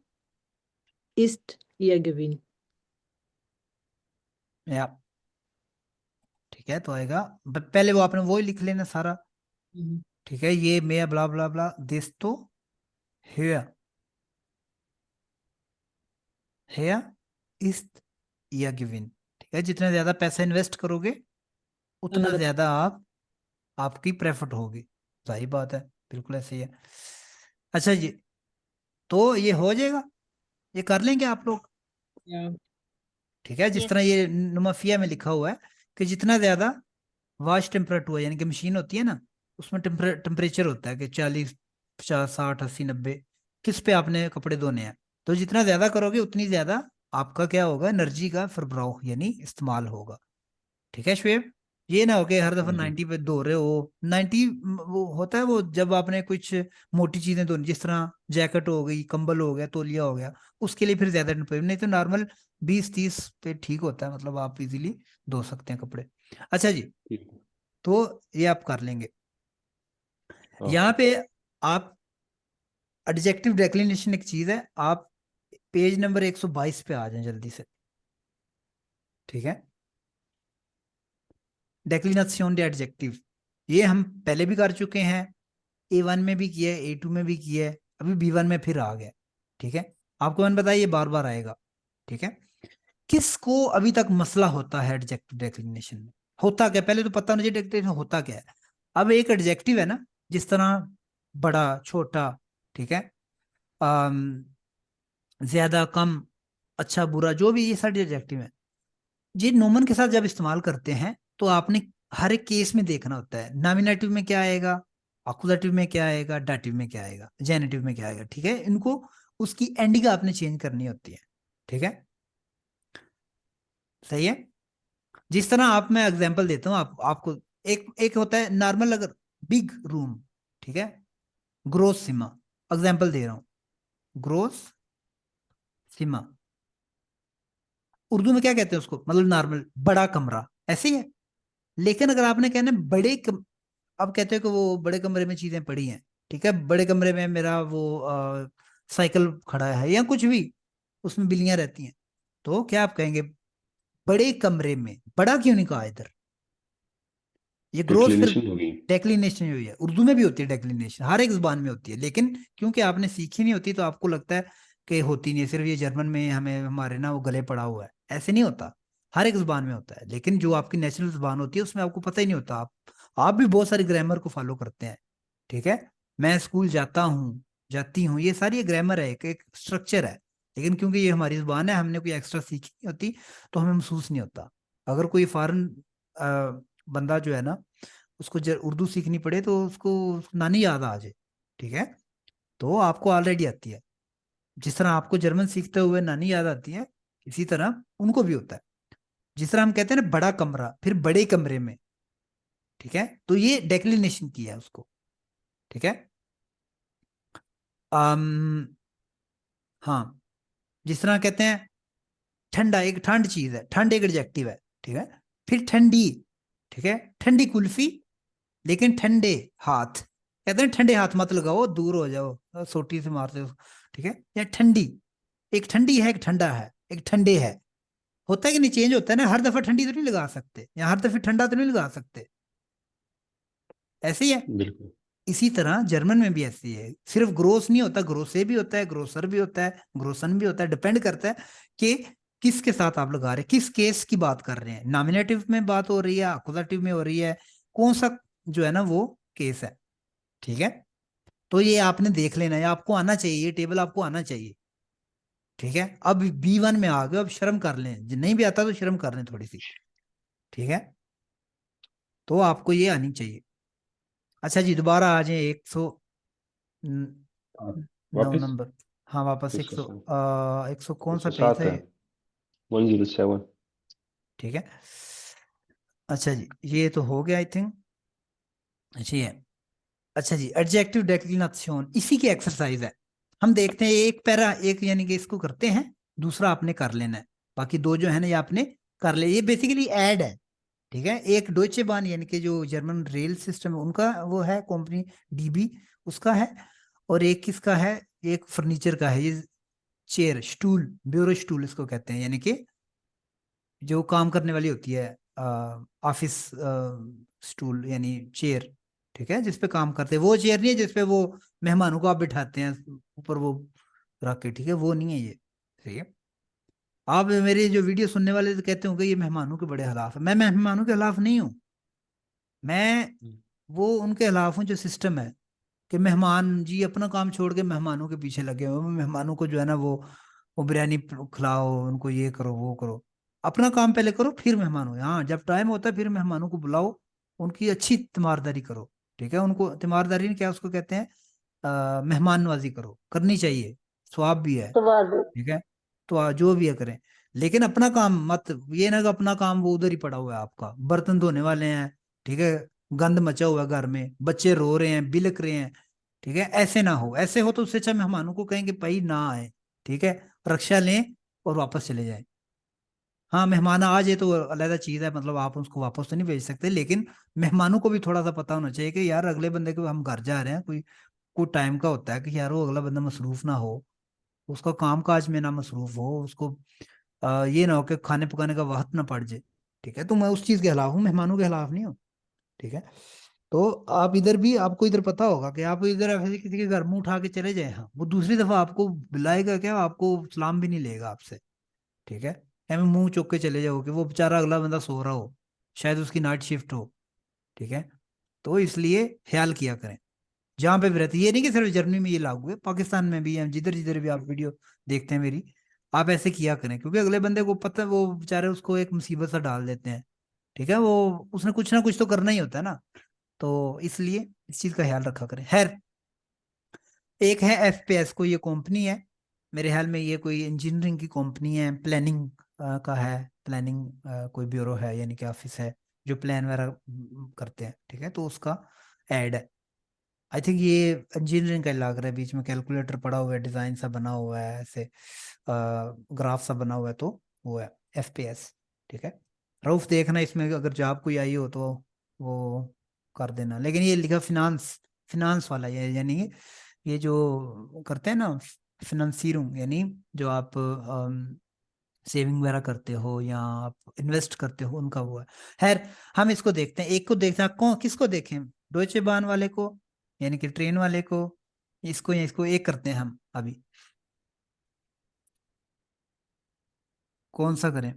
ist ihr Gewinn। या ठीक है, तो आएगा पहले वो आपने वो ही लिख लेना सारा। ठीक है, ये मैं ब्ला ब्ला ब्ला दिस तो हेयर, हेयर इस या गिविन। ठीक है, जितना ज्यादा पैसा इन्वेस्ट करोगे उतना अनदर। ज्यादा आप आपकी प्रॉफिट होगी। सही बात है, बिल्कुल ऐसे ही है। अच्छा जी, तो ये हो जाएगा, ये कर लेंगे आप लोग। ठीक है, जिस यस तरह ये नुमाफिया में लिखा हुआ है कि जितना ज्यादा वाश टेम्परेट हुआ, यानी कि मशीन होती है ना, उसमें टेम्परेचर होता है कि 40, 50, 60, 80, 90 किस पे आपने कपड़े धोने हैं। तो जितना ज्यादा करोगे उतनी ज्यादा आपका क्या होगा, एनर्जी का फरबराह यानी इस्तेमाल होगा। ठीक है शुएब, ये ना हो कि हर दफा जी 90 पे धो रहे हो। 90 वो होता है वो जब आपने कुछ मोटी चीजें धोनी, जिस तरह जैकेट हो गई, कंबल हो गया, तौलिया हो गया, उसके लिए फिर ज्यादा टेम्परेचर, नहीं तो नॉर्मल 20-30 पे ठीक होता है, मतलब आप इजीली धो सकते हैं कपड़े। अच्छा जी, ठीक है। तो ये आप कर लेंगे। यहाँ ओके। पे आप एडजेक्टिव डेक्लिनेशन एक चीज है, आप पेज नंबर 122 पे आ जाएं जल्दी से। ठीक है, डेक्लिनेशन दे एडजेक्टिव, ये हम पहले भी कर चुके हैं, A1 में भी किया है, A2 में भी किया है, अभी B1 में फिर आ गया। ठीक है, आपको मैंने बताया ये बार बार आएगा। ठीक है, किसको अभी तक मसला होता है एडजेक्टिव डेक्लिनेशन में, होता क्या, पहले तो पता मुझे डेक्लिनेशन होता क्या है। अब एक एडजेक्टिव है ना, जिस तरह बड़ा, छोटा, ठीक है, ज्यादा, कम, अच्छा, बुरा, जो भी ये सारे एडजेक्टिव है, ये नोमन के साथ जब इस्तेमाल करते हैं तो आपने हर एक केस में देखना होता है, नॉमिनेटिव में क्या आएगा, अकुजेटिव में क्या आएगा, डाटिव में क्या आएगा, जेनेटिव में क्या आएगा। ठीक है, इनको उसकी एंडिंग आपने चेंज करनी होती है। ठीक है, सही है। जिस तरह आप, मैं एग्जांपल देता हूँ आपको, एक एक होता है नॉर्मल, अगर बिग रूम, ठीक है, ग्रोस सीमा, एग्जांपल दे रहा हूँ, ग्रोस सीमा, उर्दू में क्या कहते हैं उसको, मतलब नॉर्मल बड़ा कमरा, ऐसे ही है। लेकिन अगर आपने कहना है अब कहते हैं कि वो बड़े कमरे में चीजें पड़ी हैं, ठीक है, बड़े कमरे में मेरा वो साइकिल खड़ा है या कुछ भी, उसमें बिल्लियां रहती हैं, तो क्या आप कहेंगे, बड़े कमरे में, बड़ा क्यों नहीं कहा इधर, ये ग्रोथ फिर डिक्लिनेशन होगी। डेक्लिनेशन हुई है। उर्दू में भी होती है डेक्लिनेशन, हर एक जुबान में होती है, लेकिन क्योंकि आपने सीखी नहीं होती तो आपको लगता है कि होती नहीं है, सिर्फ ये जर्मन में हमें हमारे ना वो गले पड़ा हुआ है, ऐसे नहीं होता, हर एक जुबान में होता है। लेकिन जो आपकी नेचुरल जुबान होती है उसमें आपको पता ही नहीं होता, आप भी बहुत सारी ग्रामर को फॉलो करते हैं। ठीक है, मैं स्कूल जाता हूँ, जाती हूँ, ये सारी ग्रामर है, एक स्ट्रक्चर है, लेकिन क्योंकि ये हमारी जुबान है, हमने कोई एक्स्ट्रा सीखी नहीं होती, तो हमें महसूस नहीं होता। अगर कोई फॉरेन बंदा जो है ना, उसको उर्दू सीखनी पड़े तो उसको नानी याद आ जाए, ठीक है, तो आपको ऑलरेडी आती है। जिस तरह आपको जर्मन सीखते हुए नानी याद आती है, इसी तरह उनको भी होता है। जिस तरह हम कहते हैं ना बड़ा कमरा, फिर बड़े कमरे में, ठीक है, तो ये डेक्लिनेशन किया है उसको। ठीक है, अम हाँ, जिस तरह कहते हैं ठंडा, एक ठंड चीज है, ठंड एक एडजेक्टिव है, ठीक है, फिर ठंडी, ठीक है, ठंडी कुल्फी, लेकिन ठंडे हाथ, कहते हैं ठंडे हाथ मत लगाओ, दूर हो जाओ, सोटी से मारते हो। ठीक है, या ठंडी, एक ठंडी है, एक ठंडा है, एक ठंडे है, होता है कि नहीं, चेंज होता है ना, हर दफा ठंडी तो नहीं लगा सकते, या हर दफे ठंडा तो नहीं लगा सकते, ऐसे ही है। बिल्कुल। इसी तरह जर्मन में भी ऐसी है, सिर्फ ग्रोस नहीं होता, ग्रोसे भी होता है, ग्रोसर भी होता है, ग्रोसन भी होता है, डिपेंड करता है कि किसके साथ आप लगा रहे हैं, किस केस की बात कर रहे हैं, नॉमिनेटिव में बात हो रही है, अकुजेटिव में हो रही है, कौन सा जो है ना वो केस है। ठीक है, तो ये आपने देख लेना है, आपको आना चाहिए, ये टेबल आपको आना चाहिए। ठीक है, अब B1 में आ गए, अब शर्म कर लें, नहीं भी आता तो शर्म कर लें थोड़ी सी। ठीक है, तो आपको ये आनी चाहिए। अच्छा जी, दोबारा आ जाए 109 वापस नंबर। हाँ वापस 100, 107। 100 कौन सा पेज 107 था है। ये। 107। ठीक है, अच्छा जी, ये तो हो गया आई थिंक। अच्छा ये, अच्छा जी, एडजेक्टिव डेक्लिनेशन इसी की एक्सरसाइज है। हम देखते हैं एक पैरा, एक यानी कि इसको करते हैं, दूसरा आपने कर लेना है, बाकी दो जो है ना ये आपने कर ले, ये बेसिकली ऐड है। ठीक है, एक डोइचे बान यानी कि जो जर्मन रेल सिस्टम है उनका वो है, कंपनी DB उसका है, और एक किसका है, एक फर्नीचर का है, ये चेयर स्टूल, ब्यूरो स्टूल इसको कहते हैं, यानी कि जो काम करने वाली होती है, ऑफिस स्टूल यानी चेयर। ठीक है, जिसपे काम करते हैं, वो चेयर नहीं है जिसपे वो मेहमानों को आप बिठाते हैं ऊपर वो रख के, ठीक है, वो नहीं है ये। ठीक है, आप मेरी जो वीडियो सुनने वाले तो कहते होंगे ये मेहमानों के बड़े खिलाफ है, मैं मेहमानों के खिलाफ नहीं हूँ, मैं वो उनके खिलाफ हूँ जो सिस्टम है, कि मेहमान जी अपना काम छोड़ के मेहमानों के पीछे लगे हुए, मेहमानों को जो है ना वो बिरयानी खिलाओ, उनको ये करो वो करो, अपना काम पहले करो फिर मेहमान हो, हाँ जब टाइम होता है फिर मेहमानों को बुलाओ, उनकी अच्छी तीमारदारी करो। ठीक है। उनको तीमारदारी ने क्या उसको कहते हैं, मेहमान नवाजी करो, करनी चाहिए, स्वाब भी है, तो वाद ठीक है। तो जो भी है करें, लेकिन अपना काम मत, ये ना कि अपना काम वो उधर ही पड़ा हुआ है, आपका बर्तन धोने वाले हैं, ठीक है, गंद मचा हुआ है घर में, बच्चे रो रहे हैं, बिलक रहे हैं, ठीक है, ऐसे ना हो। ऐसे हो तो उससे अच्छा मेहमानों को कहेंगे भाई ना आए, ठीक है, रक्षा लें और वापस चले जाएं। हाँ, मेहमान आ जाए तो अलग चीज है, मतलब आप उसको वापस तो नहीं भेज सकते, लेकिन मेहमानों को भी थोड़ा सा पता होना चाहिए कि यार अगले बंदे को हम घर जा रहे हैं, कोई कोई टाइम का होता है कि यार वो अगला बंदा मसरूफ ना हो, उसका काम काज में ना मसरूफ हो, उसको ये ना हो कि खाने पकाने का वक्त ना पड़ जाए, ठीक है। तो मैं उस चीज के खिलाफ हूँ, मेहमानों के खिलाफ नहीं हूँ, ठीक है। तो आप इधर भी, आपको इधर पता होगा कि आप इधर ऐसे किसी के घर मुंह उठा के चले जाए, हाँ, वो दूसरी दफा आपको बुलाएगा क्या, आपको सलाम भी नहीं लेगा आपसे, ठीक है। एम मुंह चुक के चले जाओ कि वो बेचारा अगला बंदा सो रहा हो, शायद उसकी नाइट शिफ्ट हो, ठीक है। तो इसलिए ख्याल किया करें जहां पे भी रहते। ये नहीं कि सिर्फ जर्मनी में ये लागू है, पाकिस्तान में भी है, जिधर जिधर भी आप वीडियो देखते हैं मेरी, आप ऐसे किया करें, क्योंकि अगले बंदे को पता है, वो बेचारे उसको एक मुसीबत सा डाल देते हैं, ठीक है। वो उसने कुछ ना कुछ तो करना ही होता है ना, तो इसलिए इस चीज का ख्याल रखा करें। खैर, एक है एफपीएस, को ये कंपनी है, मेरे ख्याल में ये कोई इंजीनियरिंग की कंपनी है, प्लानिंग का है, प्लानिंग कोई ब्यूरो है, यानी कि ऑफिस है जो प्लान वगैरह करते हैं, ठीक है। तो उसका एड है, आई थिंक ये इंजीनियरिंग का लग रहा है, बीच में कैलकुलेटर पड़ा हुआ है, डिजाइन सा बना हुआ है, ऐसे ग्राफ सा बना हुआ है, तो वो है एफपीएस, ठीक है। रऊफ देखना इसमें अगर जॉब कोई आई हो तो वो कर देना, लेकिन ये लिखा फिनांस, फिनांस वाला, ये यानी ये जो करते हैं ना, फिनंसीरिंग, यानी जो आप सेविंग वगैरह करते हो या आप इन्वेस्ट करते हो, उनका वो है। खैर, हम इसको देखते हैं, एक को देखते हैं, कौन किसको देखें, डोइचे बान वाले को, यानी कि ट्रेन वाले को, इसको या इसको, एक करते हैं हम अभी, कौन सा करें,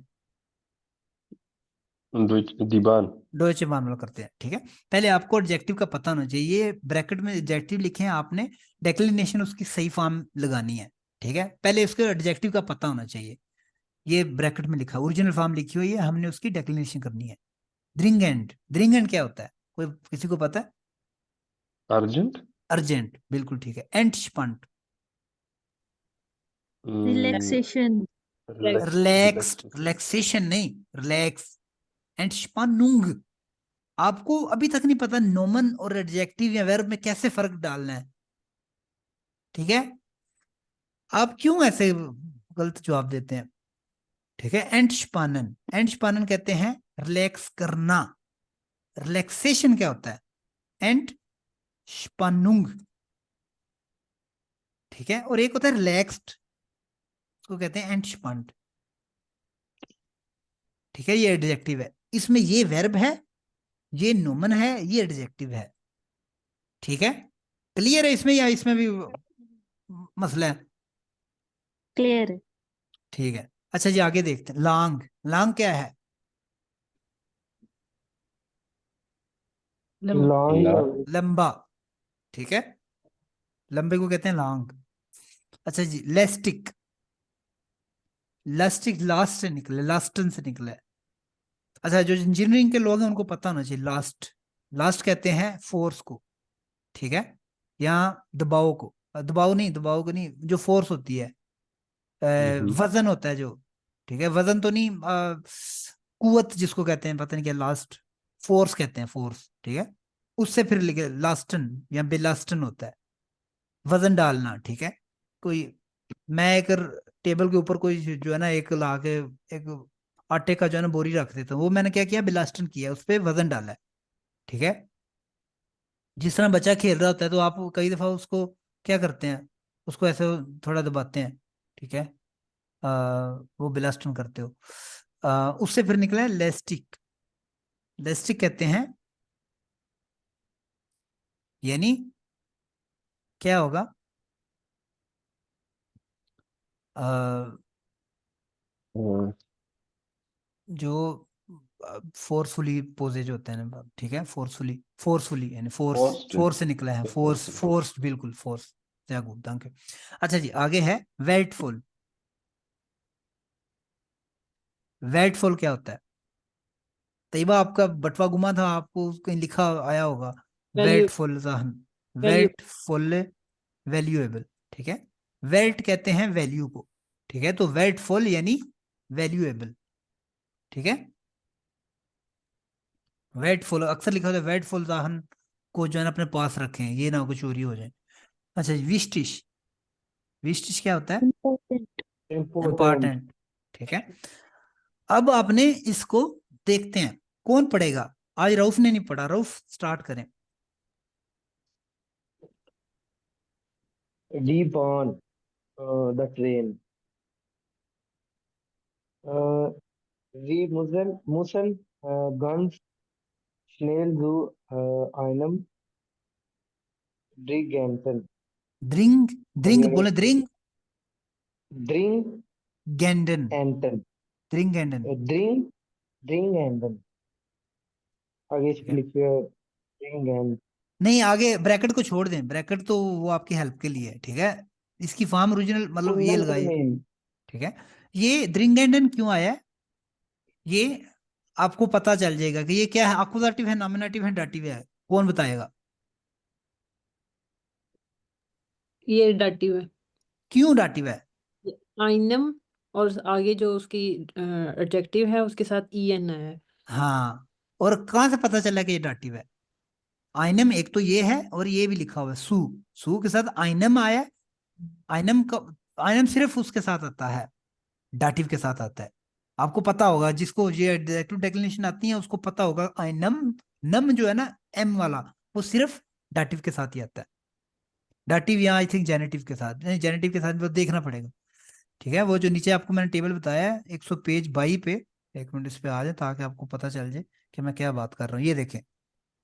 दीवान। डोइचे बान वाला करते हैं, ठीक है। पहले आपको एडजेक्टिव का पता होना चाहिए, ये ब्रैकेट में एडजेक्टिव लिखे हैं आपने, डेक्लिनेशन उसकी सही फॉर्म लगानी है, ठीक है। पहले उसके एडजेक्टिव का पता होना चाहिए, ये ब्रैकेट में लिखा, ओरिजिनल फॉर्म लिखी हुई है, हमने उसकी डेक्लिनेशन करनी है। ड्रिंगेंट, ड्रिंगेंट क्या होता है, कोई किसी को पता है? अर्जेंट। अर्जेंट, बिल्कुल ठीक है। एंटस्पंट, रिलैक्सेशन, रिलैक्स्ड, रिलैक्सेशन नहीं, रिलैक्स। एंटस्पानुंग, आपको अभी तक नहीं पता नोमन और एडजेक्टिव या वर्ब में कैसे फर्क डालना है, ठीक है। आप क्यों ऐसे गलत जवाब देते हैं, ठीक है। एंटस्पानन, एंटस्पानन कहते हैं रिलैक्स करना, रिलैक्सेशन क्या होता है, एंट स्पानुंग, ठीक है। और एक होता है रिलैक्स्ड, उसको कहते हैं एंटस्पंट, ठीक है। ये एडजेक्टिव है, इसमें ये वर्ब है, ये नोमन है, ये एडजेक्टिव है, ठीक है। क्लियर है इसमें, या इसमें भी मसला है? क्लियर है। ठीक है। अच्छा जी, आगे देखते हैं। लॉन्ग, लॉन्ग क्या है? लॉन्ग। लंबा, ठीक है, लंबे को कहते हैं लॉन्ग। अच्छा जी, लेस्टिक, लास्टिक लास्ट से निकले, लास्टन से निकले। अच्छा, जो इंजीनियरिंग के लोग हैं उनको पता होना चाहिए, लास्ट, लास्ट कहते हैं फोर्स को, ठीक है, या दबाव को, दबाव नहीं, दबाव को नहीं, जो फोर्स होती है, वजन होता है जो, ठीक है, वजन तो नहीं, कुवत जिसको कहते हैं, पता नहीं क्या, लास्ट, फोर्स कहते हैं, फोर्स, ठीक है। उससे फिर लिखे लास्टन या बेलास्टन होता है, वजन डालना, ठीक है। कोई, मैं एक टेबल के ऊपर कोई जो है ना, एक ला के एक आटे का जो है ना बोरी रख देता हूँ, वो मैंने क्या किया, बेलास्टन किया, उस पर वजन डाला है, ठीक है। जिस तरह बच्चा खेल रहा होता है, तो आप कई दफा उसको क्या करते हैं, उसको ऐसे थोड़ा दबाते हैं, ठीक है, वो बेलास्टन करते हो। उससे फिर निकला है लेस्टिक, लेस्टिक कहते हैं, यानी क्या होगा, अ, जो फोर्सफुली पोजेज होते हैं ना, ठीक है, फोर्सफुली, फोर्सफुली यानी फोर्स, फोर्स्ड। फोर्स से निकला है, फोर्स, फोर्स, बिल्कुल फोर्स। Thank you. अच्छा जी, आगे है वेटफुल, वेटफुल क्या होता है? तैयबा आपका बटवा गुमा था, आपको कहीं लिखा आया होगा, वैल्यू वेल्टफुल ज़ाहन, वैल्यू वेल्टफुल वैल्यूएबल, ठीक है। वेल्ट कहते हैं वैल्यू को, ठीक है, तो वेल्टफुल यानी वैल्यूएबल, ठीक है। वेटफुल अक्सर लिखा होता है वेटफुल ज़ाहन को जो है ना अपने पास रखें, ये ना हो कि चोरी हो जाए। अच्छा विस्टिश, विस्टिश क्या होता है? Important. इम्पोर्टेंट। इम्पॉर्टेंट, ठीक है। अब आपने इसको देखते हैं कौन पढ़ेगा। आज रऊफ ने नहीं पढ़ा, रऊफ स्टार्ट करें। डीप ऑन द ट्रेन। वी मुसल गन्स schnell zu einem Briganten. द्रिंग, द्रिंग बोले, द्रिंग Dringenden. गैंडन, द्रिंग गैंडन, Dringenden. आगे ठीक है। लिखिए Dringend. नहीं आगे ब्रैकेट को छोड़ दें, ब्रैकेट तो वो आपकी हेल्प के लिए है, ठीक है। इसकी फॉर्म ओरिजिनल मतलब ये कुंदन लगाई, termin. ठीक है। ये द्रिंगेंडन क्यों आया है, ये आपको पता चल जाएगा कि ये क्या है, अकुजाटिव है, नॉमिनेटिव है, डाटिव है, कौन बताएगा? ये डाटिव है। क्यों डाटिव है? आइनम और आगे जो उसकी एडजेक्टिव है उसके साथ en आया है। हाँ, और कहां से पता चला कि ये डाटिव है? आइनम एक तो ये है और ये भी लिखा हुआ है सू, सू के साथ आइनम आया है। आइनम का, आइनम सिर्फ उसके साथ आता है, डाटिव के साथ आता है। आपको पता होगा, जिसको ये डायरेक्टिव डिक्लेरेशन आती है उसको पता होगा आइनम, नम जो है ना एम वाला, वो सिर्फ डाटिव के साथ ही आता है। डाटिव या आई थिंक जेनेटिव के साथ, नहीं जेनेटिव के साथ वो देखना पड़ेगा, ठीक है। वो जो नीचे आपको मैंने टेबल बताया है 100 पेज 22 पे, एक मिनट इस पे आ जाए ताकि आपको पता चल जाए कि मैं क्या बात कर रहा हूँ। ये देखें,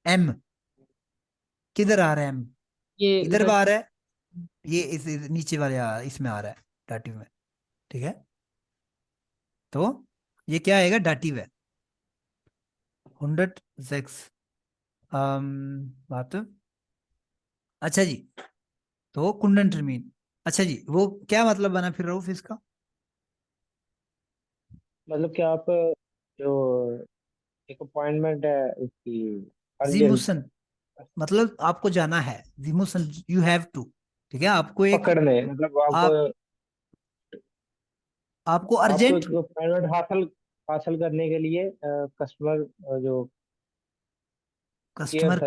एम किधर आ रहा है? एम ये इधर उधर आ रहा है, ये इस नीचे वाले इसमें आ रहा है, डाटिव में, ठीक है। तो ये क्या आएगा? डाटिव है। 106 बात। अच्छा जी, तो कुंडन टर्मीन, अच्छा जी, वो क्या मतलब बना फिर रऊफ इसका? मतलब कि आप जो एक अपॉइंटमेंट है उसकी अर्जेंट जिमुसन, मतलब आपको जाना है, जिमुसन यू हैव टू, ठीक है। आपको एक, पकड़ने, मतलब आप आपको आपको अर्जेंट, एक अपॉइंटमेंट हासिल हासिल करने के लिए कस्टमर जो केयर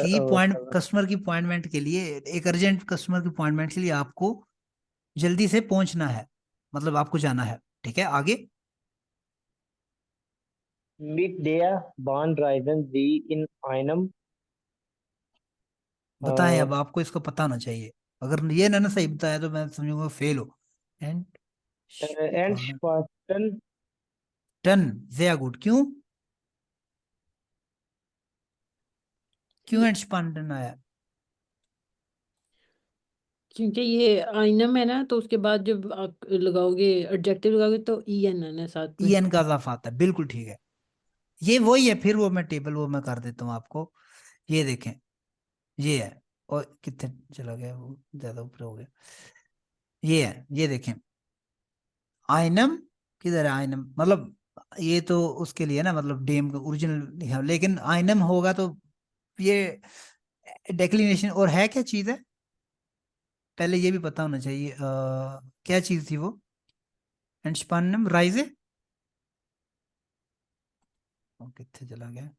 कस्टमर की अपॉइंटमेंट के लिए, एक अर्जेंट कस्टमर की अपॉइंटमेंट के लिए आपको जल्दी से पहुंचना है, मतलब आपको जाना है, ठीक है। आगे mit der Bahn reisen Sie in einem बताएं, अब आपको इसको पता होना चाहिए। अगर ये ना सही बताया तो मैं समझूंगा फेल हो। एंड Entspannen टन, वेरी गुड। क्यों, क्यों एंड आया? क्योंकि ये आइनम है ना, तो उसके बाद जब आप लगाओगे एडजेक्टिव लगाओगे तो en आना है साथ में। ईएन का इजाफा आता है, बिल्कुल ठीक है। ये वही है, फिर वो मैं टेबल वो मैं कर देता हूँ आपको। ये देखें, ये है, और कितने चला गया वो, ज्यादा ऊपर हो गया। ये है, ये देखें, आइनम किधर है? आइनम मतलब ये तो उसके लिए ना, मतलब डेम का ओरिजिनल लिखा, लेकिन आइनम होगा तो ये डेक्लिनेशन, और है क्या चीज है पहले ये भी पता होना चाहिए। क्या चीज थी वो? एंडस्पानम राइजे, कितने चला गया,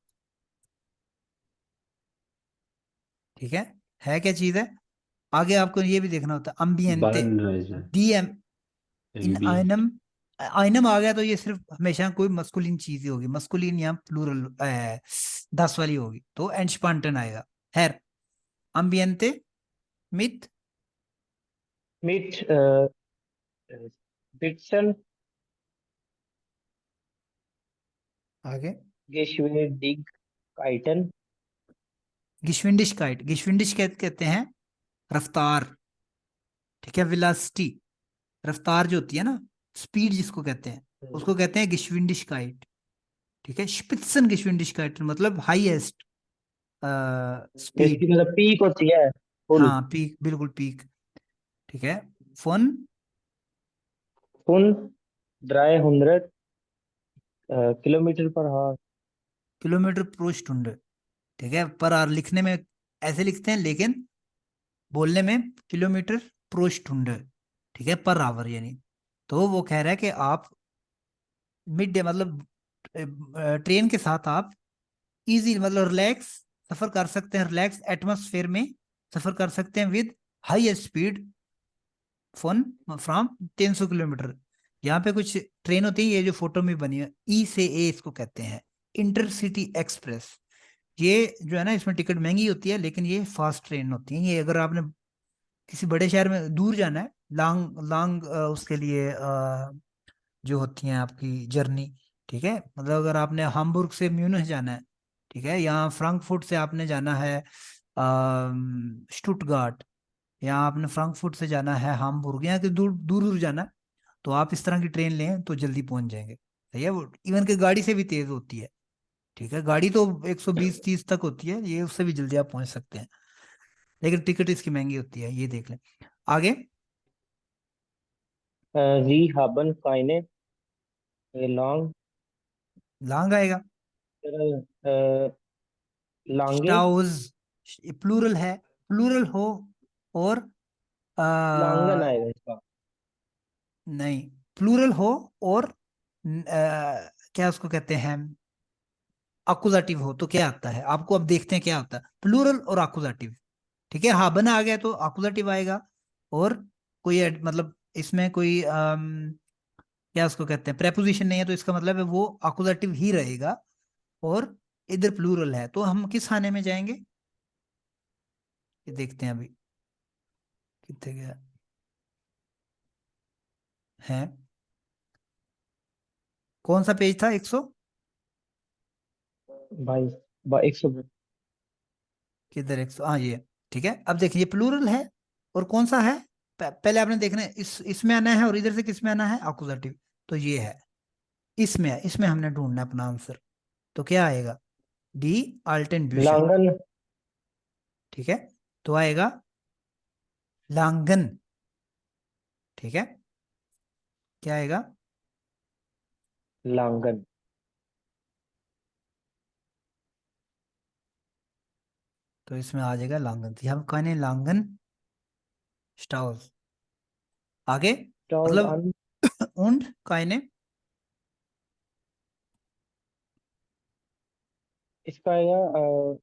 ठीक है क्या चीज है? आगे आपको ये भी देखना होता है, अम्बियंते, बारन राइजर डीएम इन एमबी आइनम, आइनम आ गया तो ये सिर्फ हमेशा कोई मस्कुलिन चीज ही होगी, मस्कुलिन या प्लूरल 10 वाली होगी, तो एंडस्पांटन आएगा। हैर अम्बियंते मिथ, mit Spitzen आगे Geschwindigkeiten गिशविंडिशकाइट, गिशविंडिश कहते हैं रफ्तार, ठीक है। विलासिटी, रफ्तार जो होती है ना, स्पीड जिसको कहते हैं, उसको कहते हैं गिशविंडिशकाइट, ठीक है। स्पित्सन गिशविंडिशकाइट मतलब हाईएस्ट जिसकी स्पीड, मतलब पीक होती है फुल हाँ पीक, बिल्कुल पीक, ठीक है। फन फुन 300 kilometre per hour kilometre pro स्टूंड, ठीक है। पर आर लिखने में ऐसे लिखते हैं, लेकिन बोलने में किलोमीटर प्रो स्टुंड, ठीक है, पर आवर यानी। तो वो कह रहा है कि आप मिड डे मतलब ट्रेन के साथ आप इजी मतलब रिलैक्स सफर कर सकते हैं, रिलैक्स एटमॉस्फेयर में सफर कर सकते हैं with high speed phone from 300 kilometre. यहाँ पे कुछ ट्रेन होती है, ये जो फोटो में बनी है ई से ए इसको कहते हैं, इंटरसिटी एक्सप्रेस। ये जो है ना, इसमें टिकट महंगी होती है, लेकिन ये फास्ट ट्रेन होती है। ये अगर आपने किसी बड़े शहर में दूर जाना है, लॉन्ग लॉन्ग उसके लिए जो होती हैं आपकी जर्नी, ठीक है, मतलब अगर आपने हाम्बुर्ग से म्यूनिख जाना है, ठीक है, यहाँ फ्रैंकफर्ट से आपने जाना है स्टुटगार्ट, या आपने फ्रैंकफर्ट से जाना है हाम्बुर्ग, यहाँ के दूर दूर दूर जाना है, तो आप इस तरह की ट्रेन लें तो जल्दी पहुंच जाएंगे। सही है, वो इवन के गाड़ी से भी तेज होती है, ठीक है, गाड़ी तो 120-130 तक होती है, ये उससे भी जल्दी आप पहुंच सकते हैं, लेकिन टिकट इसकी महंगी होती है। ये देख लें आगे। री haben keine lang लांग आएगा, lange स्टाउज प्लूरल है, प्लूरल हो और langen आएगा इसका। नहीं, प्लूरल हो और क्या उसको कहते हैं, अकुजाटिव हो तो क्या आता है आपको, अब देखते हैं क्या होता है प्लूरल और अकुजाटिव। ठीक है, हाँ बना आ गया तो अकुजाटिव आएगा, और कोई मतलब इसमें कोई क्या उसको कहते हैं प्रेपोजिशन नहीं है, तो इसका मतलब है वो अकुजाटिव ही रहेगा, और इधर प्लूरल है, तो हम किस खाने में जाएंगे, ये देखते हैं अभी कितने गया है। कौन सा पेज था, 100 भाई 100 किधर, 100, हाँ ये, ठीक है। अब देखिए प्लूरल है और कौन सा है, पहले आपने देखना है इसमें आना है, और इधर से किस में आना है, अकुजाटिव, तो ये है इसमें है, इसमें हमने ढूंढना है अपना आंसर, तो क्या आएगा, डी आल्टन ब्यूशन, langen ठीक है, तो आएगा लांगन, ठीक है, क्या आएगा, langen तो इसमें आ जाएगा लांगन, तो हम कहने लांगन स्टाउस। आगे Staus मतलब an उंड कायने, इसका आएगा अ,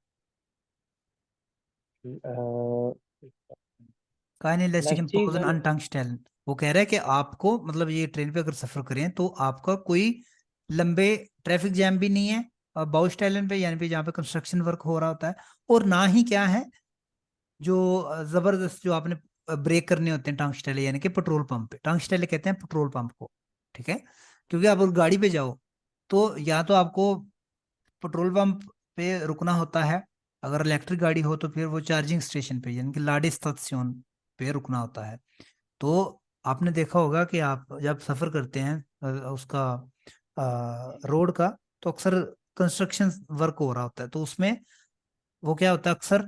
कायने लेस्टिकन Leipzig पोजन अनटंग स्टेलन। वो कह रहा है कि आपको मतलब ये ट्रेन पे अगर सफर करें तो आपका कोई लंबे ट्रैफिक जैम भी नहीं है, और बाउस्टैलन पे यानी पे जहाँ पे कंस्ट्रक्शन वर्क हो रहा होता है, और ना ही क्या है जो जबरदस्त जो आपने ब्रेक करने होते हैं टंगस्टेले, यानी कि पेट्रोल पंप पे, टंगस्टेले कहते हैं पेट्रोल पंप को, ठीक है, क्योंकि आप उस गाड़ी पे जाओ तो या तो आपको पेट्रोल पंप पे रुकना होता है, अगर इलेक्ट्रिक गाड़ी हो तो फिर वो चार्जिंग स्टेशन पे यानी कि लाडे स्टेशन पे रुकना होता है। तो आपने देखा होगा कि आप जब सफर करते हैं उसका रोड का, तो अक्सर कंस्ट्रक्शन वर्क हो रहा होता है, तो उसमें वो क्या होता है, अक्सर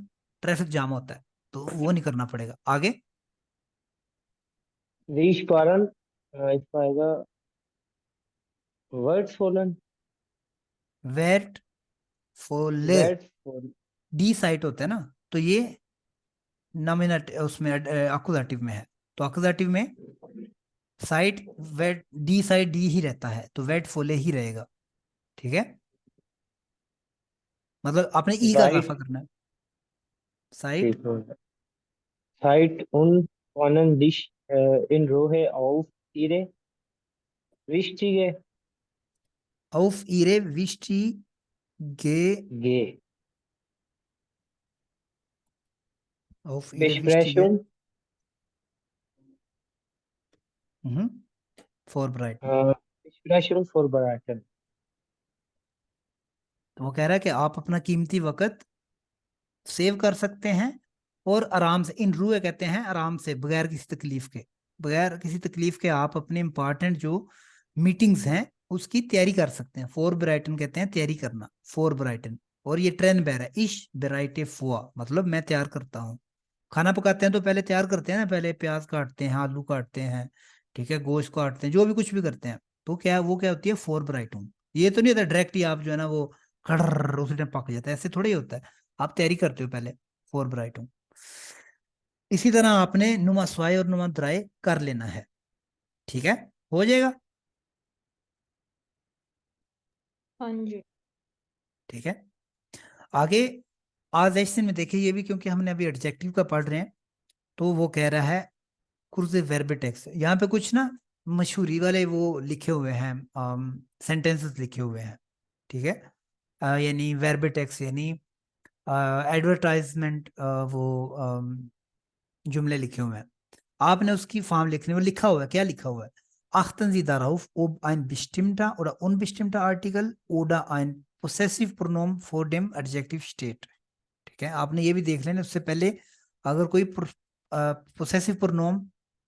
ट्रैफिक जाम होता है, तो वो नहीं करना पड़ेगा। आगे Wiesbaden इसका आएगा Westfalen वेट फोले, Westfalen डी साइट होता है ना, तो ये नॉमिनेट उसमें अकुजाटिव में है, तो अकुजाटिव में साइट वेट डी साइड डी ही रहता है, तो वेट फोले ही रहेगा, ठीक है, मतलब आपने ई का इजाफा Seit करना है, site Seit und können dich in Ruhe auf ihre wichtige auf ihre wichtige Ge auf ihre wichtige vorbereiten। Besprechung vorbereiten तो वो कह रहा है कि आप अपना कीमती वक्त सेव कर सकते हैं, और आराम से, इन रूए कहते हैं आराम से, बगैर किसी तकलीफ के, बगैर किसी तकलीफ के आप अपने इंपॉर्टेंट जो मीटिंग्स हैं उसकी तैयारी कर सकते हैं। फोर ब्राइटन कहते हैं तैयारी करना, फोर ब्राइटन, और ये ट्रेन बैर है, इश बेराइटे फुआ, मतलब मैं तैयार करता हूँ। खाना पकाते हैं तो पहले तैयार करते हैं ना, पहले प्याज काटते हैं, आलू काटते हैं, ठीक है, गोश्त काटते हैं, जो भी कुछ भी करते हैं, तो क्या वो क्या होती है, फोर ब्राइटन। ये तो नहीं होता डायरेक्ट ही आप जो है ना वो खड़र उसी टाइम पक जाता है, ऐसे थोड़ा ही होता है, आप तैयारी करते हो पहले। Vorbereitung। इसी तरह आपने Nummer 2 और Nummer 3 कर लेना है, ठीक है, हो जाएगा, हाँ जी। ठीक है। आगे आज में देखिए ये भी, क्योंकि हमने अभी एडजेक्टिव का पढ़ रहे हैं, तो वो कह रहा है कुर्जे वर्बिटेक्स। यहाँ पे कुछ ना मशहूरी वाले वो लिखे हुए हैं, सेंटेंसेस लिखे हुए हैं, ठीक है। यानी वर्बिटेक्स यानी एडवर्टाइजमेंट, वो जुमले लिखे हुए हैं, आपने उसकी फॉर्म लिखनी, वो लिखा हुआ है, क्या लिखा हुआ है, achten Sie darauf, ob ein bestimmter oder unbestimmter Artikel oder ein possessive Pronomen vor dem Adjective steht। ठीक है, आपने ये भी देख लेना उससे पहले, अगर कोई पोसेसिव प्रोनोम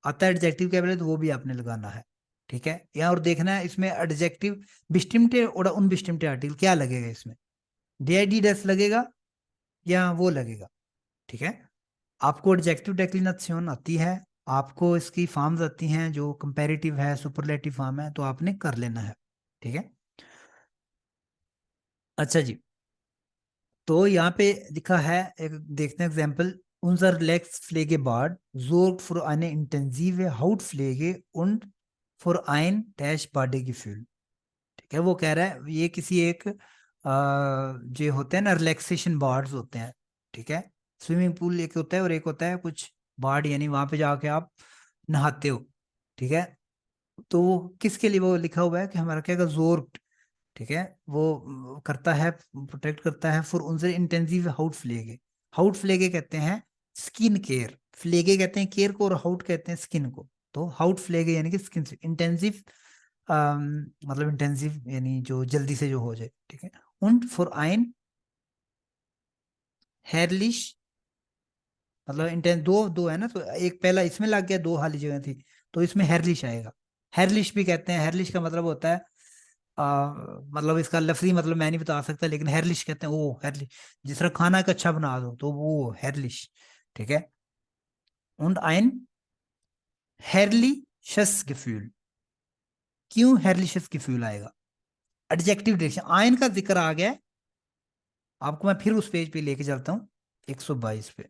आता है एडजेक्टिव के पहले तो वो भी आपने लगाना है, ठीक है। यहाँ और देखना है इसमें एडजेक्टिव बिस्टिम्टे और उनबिस्टिम्टे आर्टिकल क्या लगेगा, इसमें डी डेस लगेगा या वो लगेगा, ठीक है। आपको एडजेक्टिव डेक्लिनेशन आती है, आपको इसकी फॉर्म्स आती हैं, जो कंपैरेटिव है, सुपरलेटिव फॉर्म है, तो आपने कर लेना है, ठीक है। अच्छा जी, तो यहाँ पे लिखा है, एक देखते हैं example, unser Lebenspflegebad sorgt für eine intensive Hautpflege und für ein Badegefühl। ठीक है, वो कह रहा है ये किसी एक जो होते हैं ना रिलैक्सेशन बार्ड्स होते हैं, ठीक है, स्विमिंग पूल एक होता है और एक होता है कुछ बार्ड, यानी वहां पे जाके आप नहाते हो, ठीक है। तो वो किसके लिए वो लिखा हुआ है कि हमारा क्या जोर, ठीक है, वो करता है, प्रोटेक्ट करता है फॉर उनसे इंटेंसिव हाउट फ्लेगे। हाउट फ्लेगे कहते हैं स्किन केयर, फ्लेगे कहते हैं केयर को और हाउट कहते हैं स्किन को, तो हाउट फ्लेगे यानी कि स्किन से इंटेंसिव, मतलब इंटेंसिव यानी जो जल्दी से जो हो जाए, ठीक है। उन फॉर आइन हेरलिश, मतलब इंटेंस दो दो है ना, तो एक पहला इसमें लग गया, दो हाली जगह थी, तो इसमें हेरलिश आएगा। हेरलिश भी कहते हैं, हेरलिश का मतलब होता है मतलब इसका लफ्जी मतलब मैं नहीं बता सकता, लेकिन हेरलिश कहते हैं, वो हेरलिश जिस तरह खाना का अच्छा बना दो तो वो हेरलिश, ठीक है। und ein herrliches Gefühl, क्यों herrliches Gefühl आएगा, एडजेक्टिव डायरेक्शन आइन का जिक्र आ गया है, आपको मैं फिर उस पेज पे लेके चलता हूँ 122 पे,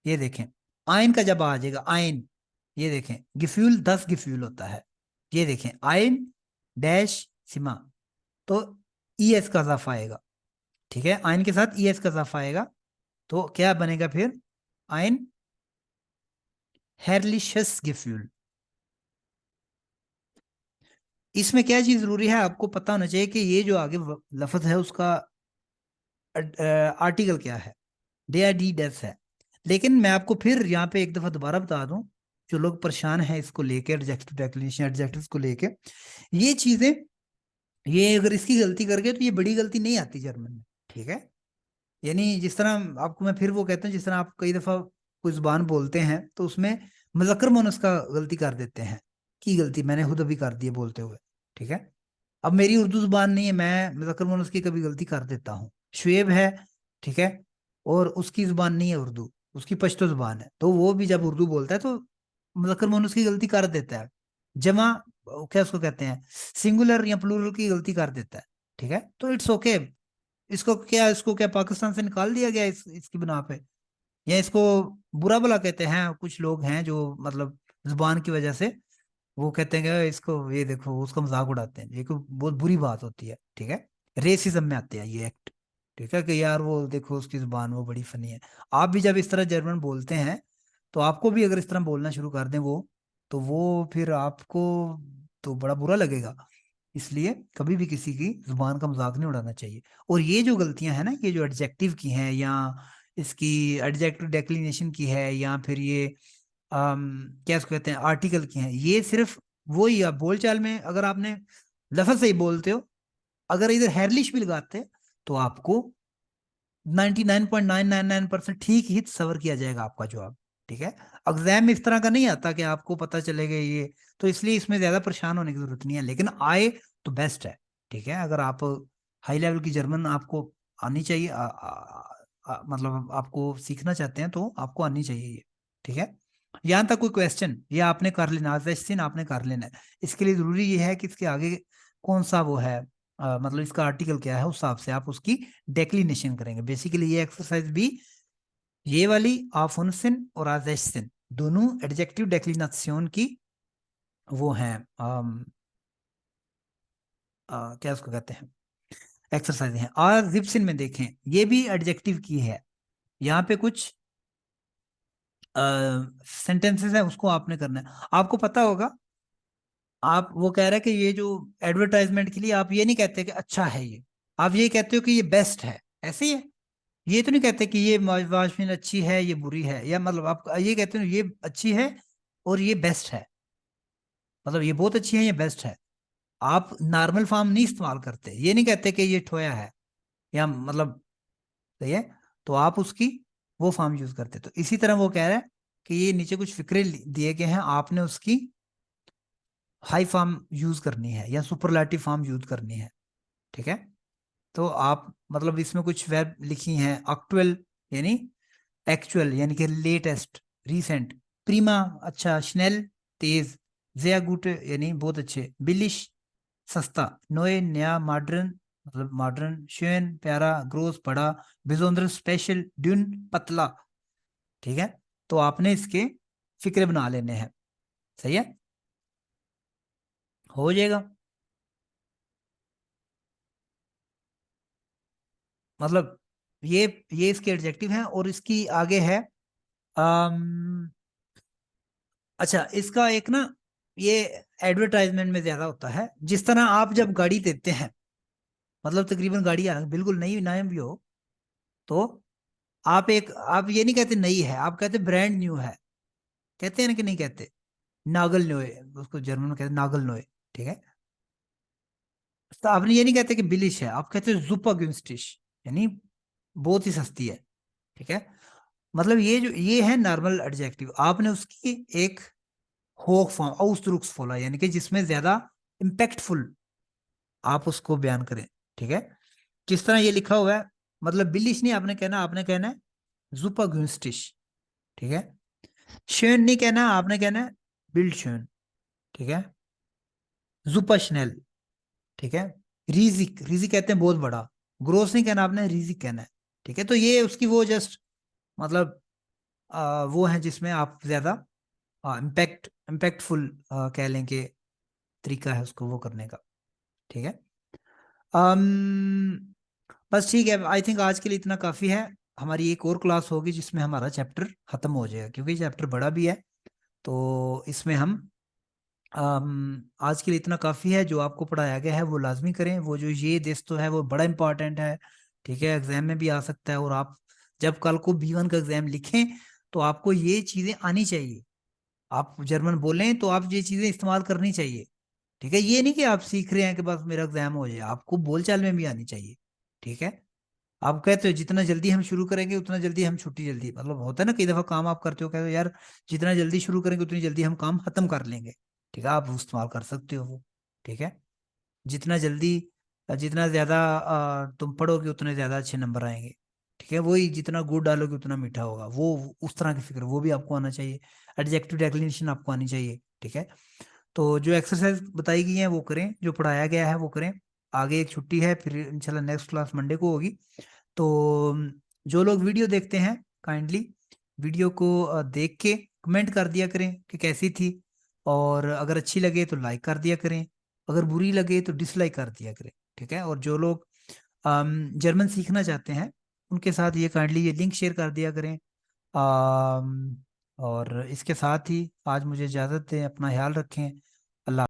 ये देखें आइन का जब आ जाएगा आइन, ये देखें गिफ्यूल 10 गिफ्यूल होता है, ये देखें आइन डैश सिमा, तो ई एस का इजाफा आएगा, ठीक है, आइन के साथ ई एस का इजाफा आएगा, तो क्या बनेगा फिर आइन हेरलिशस गिफ्यूल। इसमें क्या चीज जरूरी है आपको पता होना चाहिए कि ये जो आगे लफ्ज है उसका आर्टिकल क्या है, डे डी डेस है। लेकिन मैं आपको फिर यहाँ पे एक दफा दोबारा बता दूं, जो लोग परेशान हैं इसको लेके एडजेक्टिव डेक्लिनेशन एडजेक्टिव्स को लेके, ये चीजें, ये अगर इसकी गलती कर गए तो ये बड़ी गलती नहीं आती जर्मन में, ठीक है। यानी जिस तरह आपको मैं फिर वो कहता हूँ, जिस तरह आप कई दफा कोई जुबान बोलते हैं तो उसमें मुज़क्कर मुअन्नस का गलती कर देते हैं, की गलती मैंने खुद अभी कर दी है बोलते हुए, ठीक है। अब मेरी उर्दू जुबान नहीं है, मैं मुज़क्कर मुअन्नस की कभी गलती कर देता हूँ, शुएब है, ठीक है, और उसकी जुबान नहीं है उर्दू, उसकी पश्तो जुबान है, तो वो भी जब उर्दू बोलता है तो मुज़क्कर मुअन्नस की गलती कर देता है, जमा क्या उसको कहते हैं सिंगुलर या प्लूरल की गलती कर देता है, ठीक है, तो इट्स ओके। इसको क्या पाकिस्तान से निकाल दिया गया इसकी बिना पे, या इसको बुरा भला कहते हैं कुछ लोग हैं जो मतलब जुबान की वजह से वो कहते हैं कि इसको ये देखो उसका मजाक उड़ाते हैं, ये कोई बहुत बुरी बात होती है, ठीक है, रेसिज्म में आते हैं ये एक्ट, ठीक है, कि यार वो देखो उसकी जुबान वो बड़ी फनी है। आप भी जब इस तरह जर्मन बोलते हैं तो आपको भी अगर इस तरह बोलना शुरू कर दें वो, तो वो फिर आपको तो बड़ा बुरा लगेगा, इसलिए कभी भी किसी की जुबान का मजाक नहीं उड़ाना चाहिए। और ये जो गलतियां हैं ना, ये जो एडजेक्टिव की हैं या इसकी एडजेक्टिव डेक्लिनेशन की है या फिर ये क्या इसको कहते हैं आर्टिकल की हैं, ये सिर्फ वही आप बोलचाल में अगर आपने लफ्ज से ही बोलते हो, अगर इधर हेरलिश भी लगाते तो आपको 99.999% ठीक ही सवर किया जाएगा आपका जवाब, ठीक है। एग्जाम में इस तरह का नहीं आता कि आपको पता चलेगा ये, तो इसलिए इसमें ज्यादा परेशान होने की जरूरत नहीं है, लेकिन आए तो बेस्ट है, ठीक है। अगर आप हाई लेवल की जर्मन आपको आनी चाहिए, मतलब आपको सीखना चाहते हैं तो आपको आनी चाहिए ये, ठीक है। यहाँ तक कोई क्वेश्चन या आपने कर लेना, आपने कर लेना है, इसके लिए जरूरी ये है कि इसके आगे कौन सा वो है मतलब इसका आर्टिकल क्या है उस हिसाब से आप उसकी डेक्लिनेशन करेंगे। बेसिकली ये एक्सरसाइज भी ये वाली आफुनसिन और आजेशन दोनों एडजेक्टिव डेक्लिनेशन की वो हैं, क्या उसको कहते हैं, एक्सरसाइज हैं। और जिप्सिन में देखें ये भी एडजेक्टिव की है, यहाँ पे कुछ सेंटेंसेस है उसको आपने करना है। आपको पता होगा, आप वो कह रहे हैं कि ये जो एडवर्टाइजमेंट के लिए आप ये नहीं कहते कि अच्छा है ये, आप ये कहते हो कि ये बेस्ट है, ऐसे ही है। ये तो नहीं कहते कि ये वॉशमशीन अच्छी है ये बुरी है, या मतलब आप ये कहते हो ये अच्छी है और ये बेस्ट है, मतलब ये बहुत अच्छी है ये बेस्ट है। आप नॉर्मल फॉर्म नहीं इस्तेमाल करते, ये नहीं कहते कि ये ठोया है या मतलब, सही है, तो आप उसकी वो फॉर्म यूज करते। तो इसी तरह वो कह रहा है कि ये नीचे कुछ फिक्रे दिए गए हैं, आपने उसकी हाई फॉर्म यूज करनी है या सुपरलेटिव फॉर्म यूज करनी है, ठीक है। तो आप मतलब इसमें कुछ वर्ब लिखी हैं, एक्चुअल यानी एक्चुअल यानी कि लेटेस्ट, रीसेंट, प्रीमा अच्छा, स्नेल तेज, ज़ेया गुट यानी बहुत अच्छे, बिलिश सस्ता, नोए नया, मॉडर्न मतलब मॉडर्न, शेन प्यारा, ग्रोस बड़ा, बिजोंद्र स्पेशल, ड्यून पतला, ठीक है। तो आपने इसके फिक्रे बना लेने हैं, सही है, हो जाएगा। मतलब ये इसके एडजेक्टिव हैं और इसकी आगे है अच्छा इसका एक ना, ये एडवर्टाइजमेंट में ज्यादा होता है। जिस तरह आप जब गाड़ी देते हैं, मतलब तकरीबन गाड़ी बिल्कुल नई नए भी हो, तो आप ये नहीं कहते नई है, आप कहते ब्रांड न्यू है, कहते हैं ना कि नहीं कहते, नागल नोए, उसको जर्मन में कहते नागल नोए, ठीक है। तो आपने ये नहीं कहते कि बिलिश है, आप कहते जुपा गुंस्टिश, यानी बहुत ही सस्ती है, ठीक है। मतलब ये है नॉर्मल एडजेक्टिव, आपने उसकी एक होक फॉर्म आउसदरुक्स फोला, यानी कि जिसमें ज्यादा इम्पैक्टफुल आप उसको बयान करें, ठीक है। जिस तरह ये लिखा हुआ है, मतलब बिलिश नहीं आपने कहना, आपने कहना है जुपा गुंस्टिश, ठीक है। शेन नहीं कहना, आपने कहना है बिल्ड शेन, ठीक है। जुपा स्नेल, ठीक है। रीजिक रीजिक कहते हैं बहुत बड़ा, ग्रोस नहीं कहना आपने, रीजिक कहना है, ठीक है। तो ये उसकी वो जस्ट मतलब वो है जिसमें आप ज्यादा इम्पैक्टफुल कह लें कि तरीका है उसको वो करने का, ठीक है। बस ठीक है, आई थिंक आज के लिए इतना काफी है। हमारी एक और क्लास होगी जिसमें हमारा चैप्टर खत्म हो जाएगा, क्योंकि चैप्टर बड़ा भी है, तो इसमें हम आज के लिए इतना काफ़ी है। जो आपको पढ़ाया गया है वो लाजमी करें, वो जो ये देश तो है वो बड़ा इंपॉर्टेंट है, ठीक है, एग्जाम में भी आ सकता है। और आप जब कल को B1 का एग्जाम लिखें तो आपको ये चीज़ें आनी चाहिए, आप जर्मन बोलें तो आप ये चीज़ें इस्तेमाल करनी चाहिए, ठीक है। ये नहीं कि आप सीख रहे हैं कि बस मेरा एग्जाम हो जाए, आपको बोलचाल में भी आनी चाहिए, ठीक है। आप कहते हो जितना जल्दी हम शुरू करेंगे उतना जल्दी हम छुट्टी जल्दी, मतलब होता है ना, कई दफा काम आप करते हो कहते हो यार जितना जल्दी शुरू करेंगे उतनी जल्दी हम काम खत्म कर लेंगे, ठीक है, आप वो इस्तेमाल कर सकते हो वो, ठीक है। जितना जल्दी जितना ज्यादा तुम पढ़ोगे उतने ज्यादा अच्छे नंबर आएंगे, ठीक है। वही जितना गुड़ डालोगे उतना मीठा होगा, वो उस तरह की फिक्र वो भी आपको आना चाहिए, एडजेक्टिव डेक्लिनेशन आपको आनी चाहिए, ठीक है। तो जो एक्सरसाइज बताई गई है वो करें, जो पढ़ाया गया है वो करें। आगे एक छुट्टी है, फिर इंशाल्लाह नेक्स्ट क्लास मंडे को होगी। तो जो लोग वीडियो देखते हैं काइंडली वीडियो को देख के कमेंट कर दिया करें कि कैसी थी, और अगर अच्छी लगे तो लाइक कर दिया करें, अगर बुरी लगे तो डिसलाइक कर दिया करें, ठीक है। और जो लोग जर्मन सीखना चाहते हैं उनके साथ ये काइंडली ये लिंक शेयर कर दिया करें। और इसके साथ ही आज मुझे इजाज़त दें, अपना ख्याल रखें।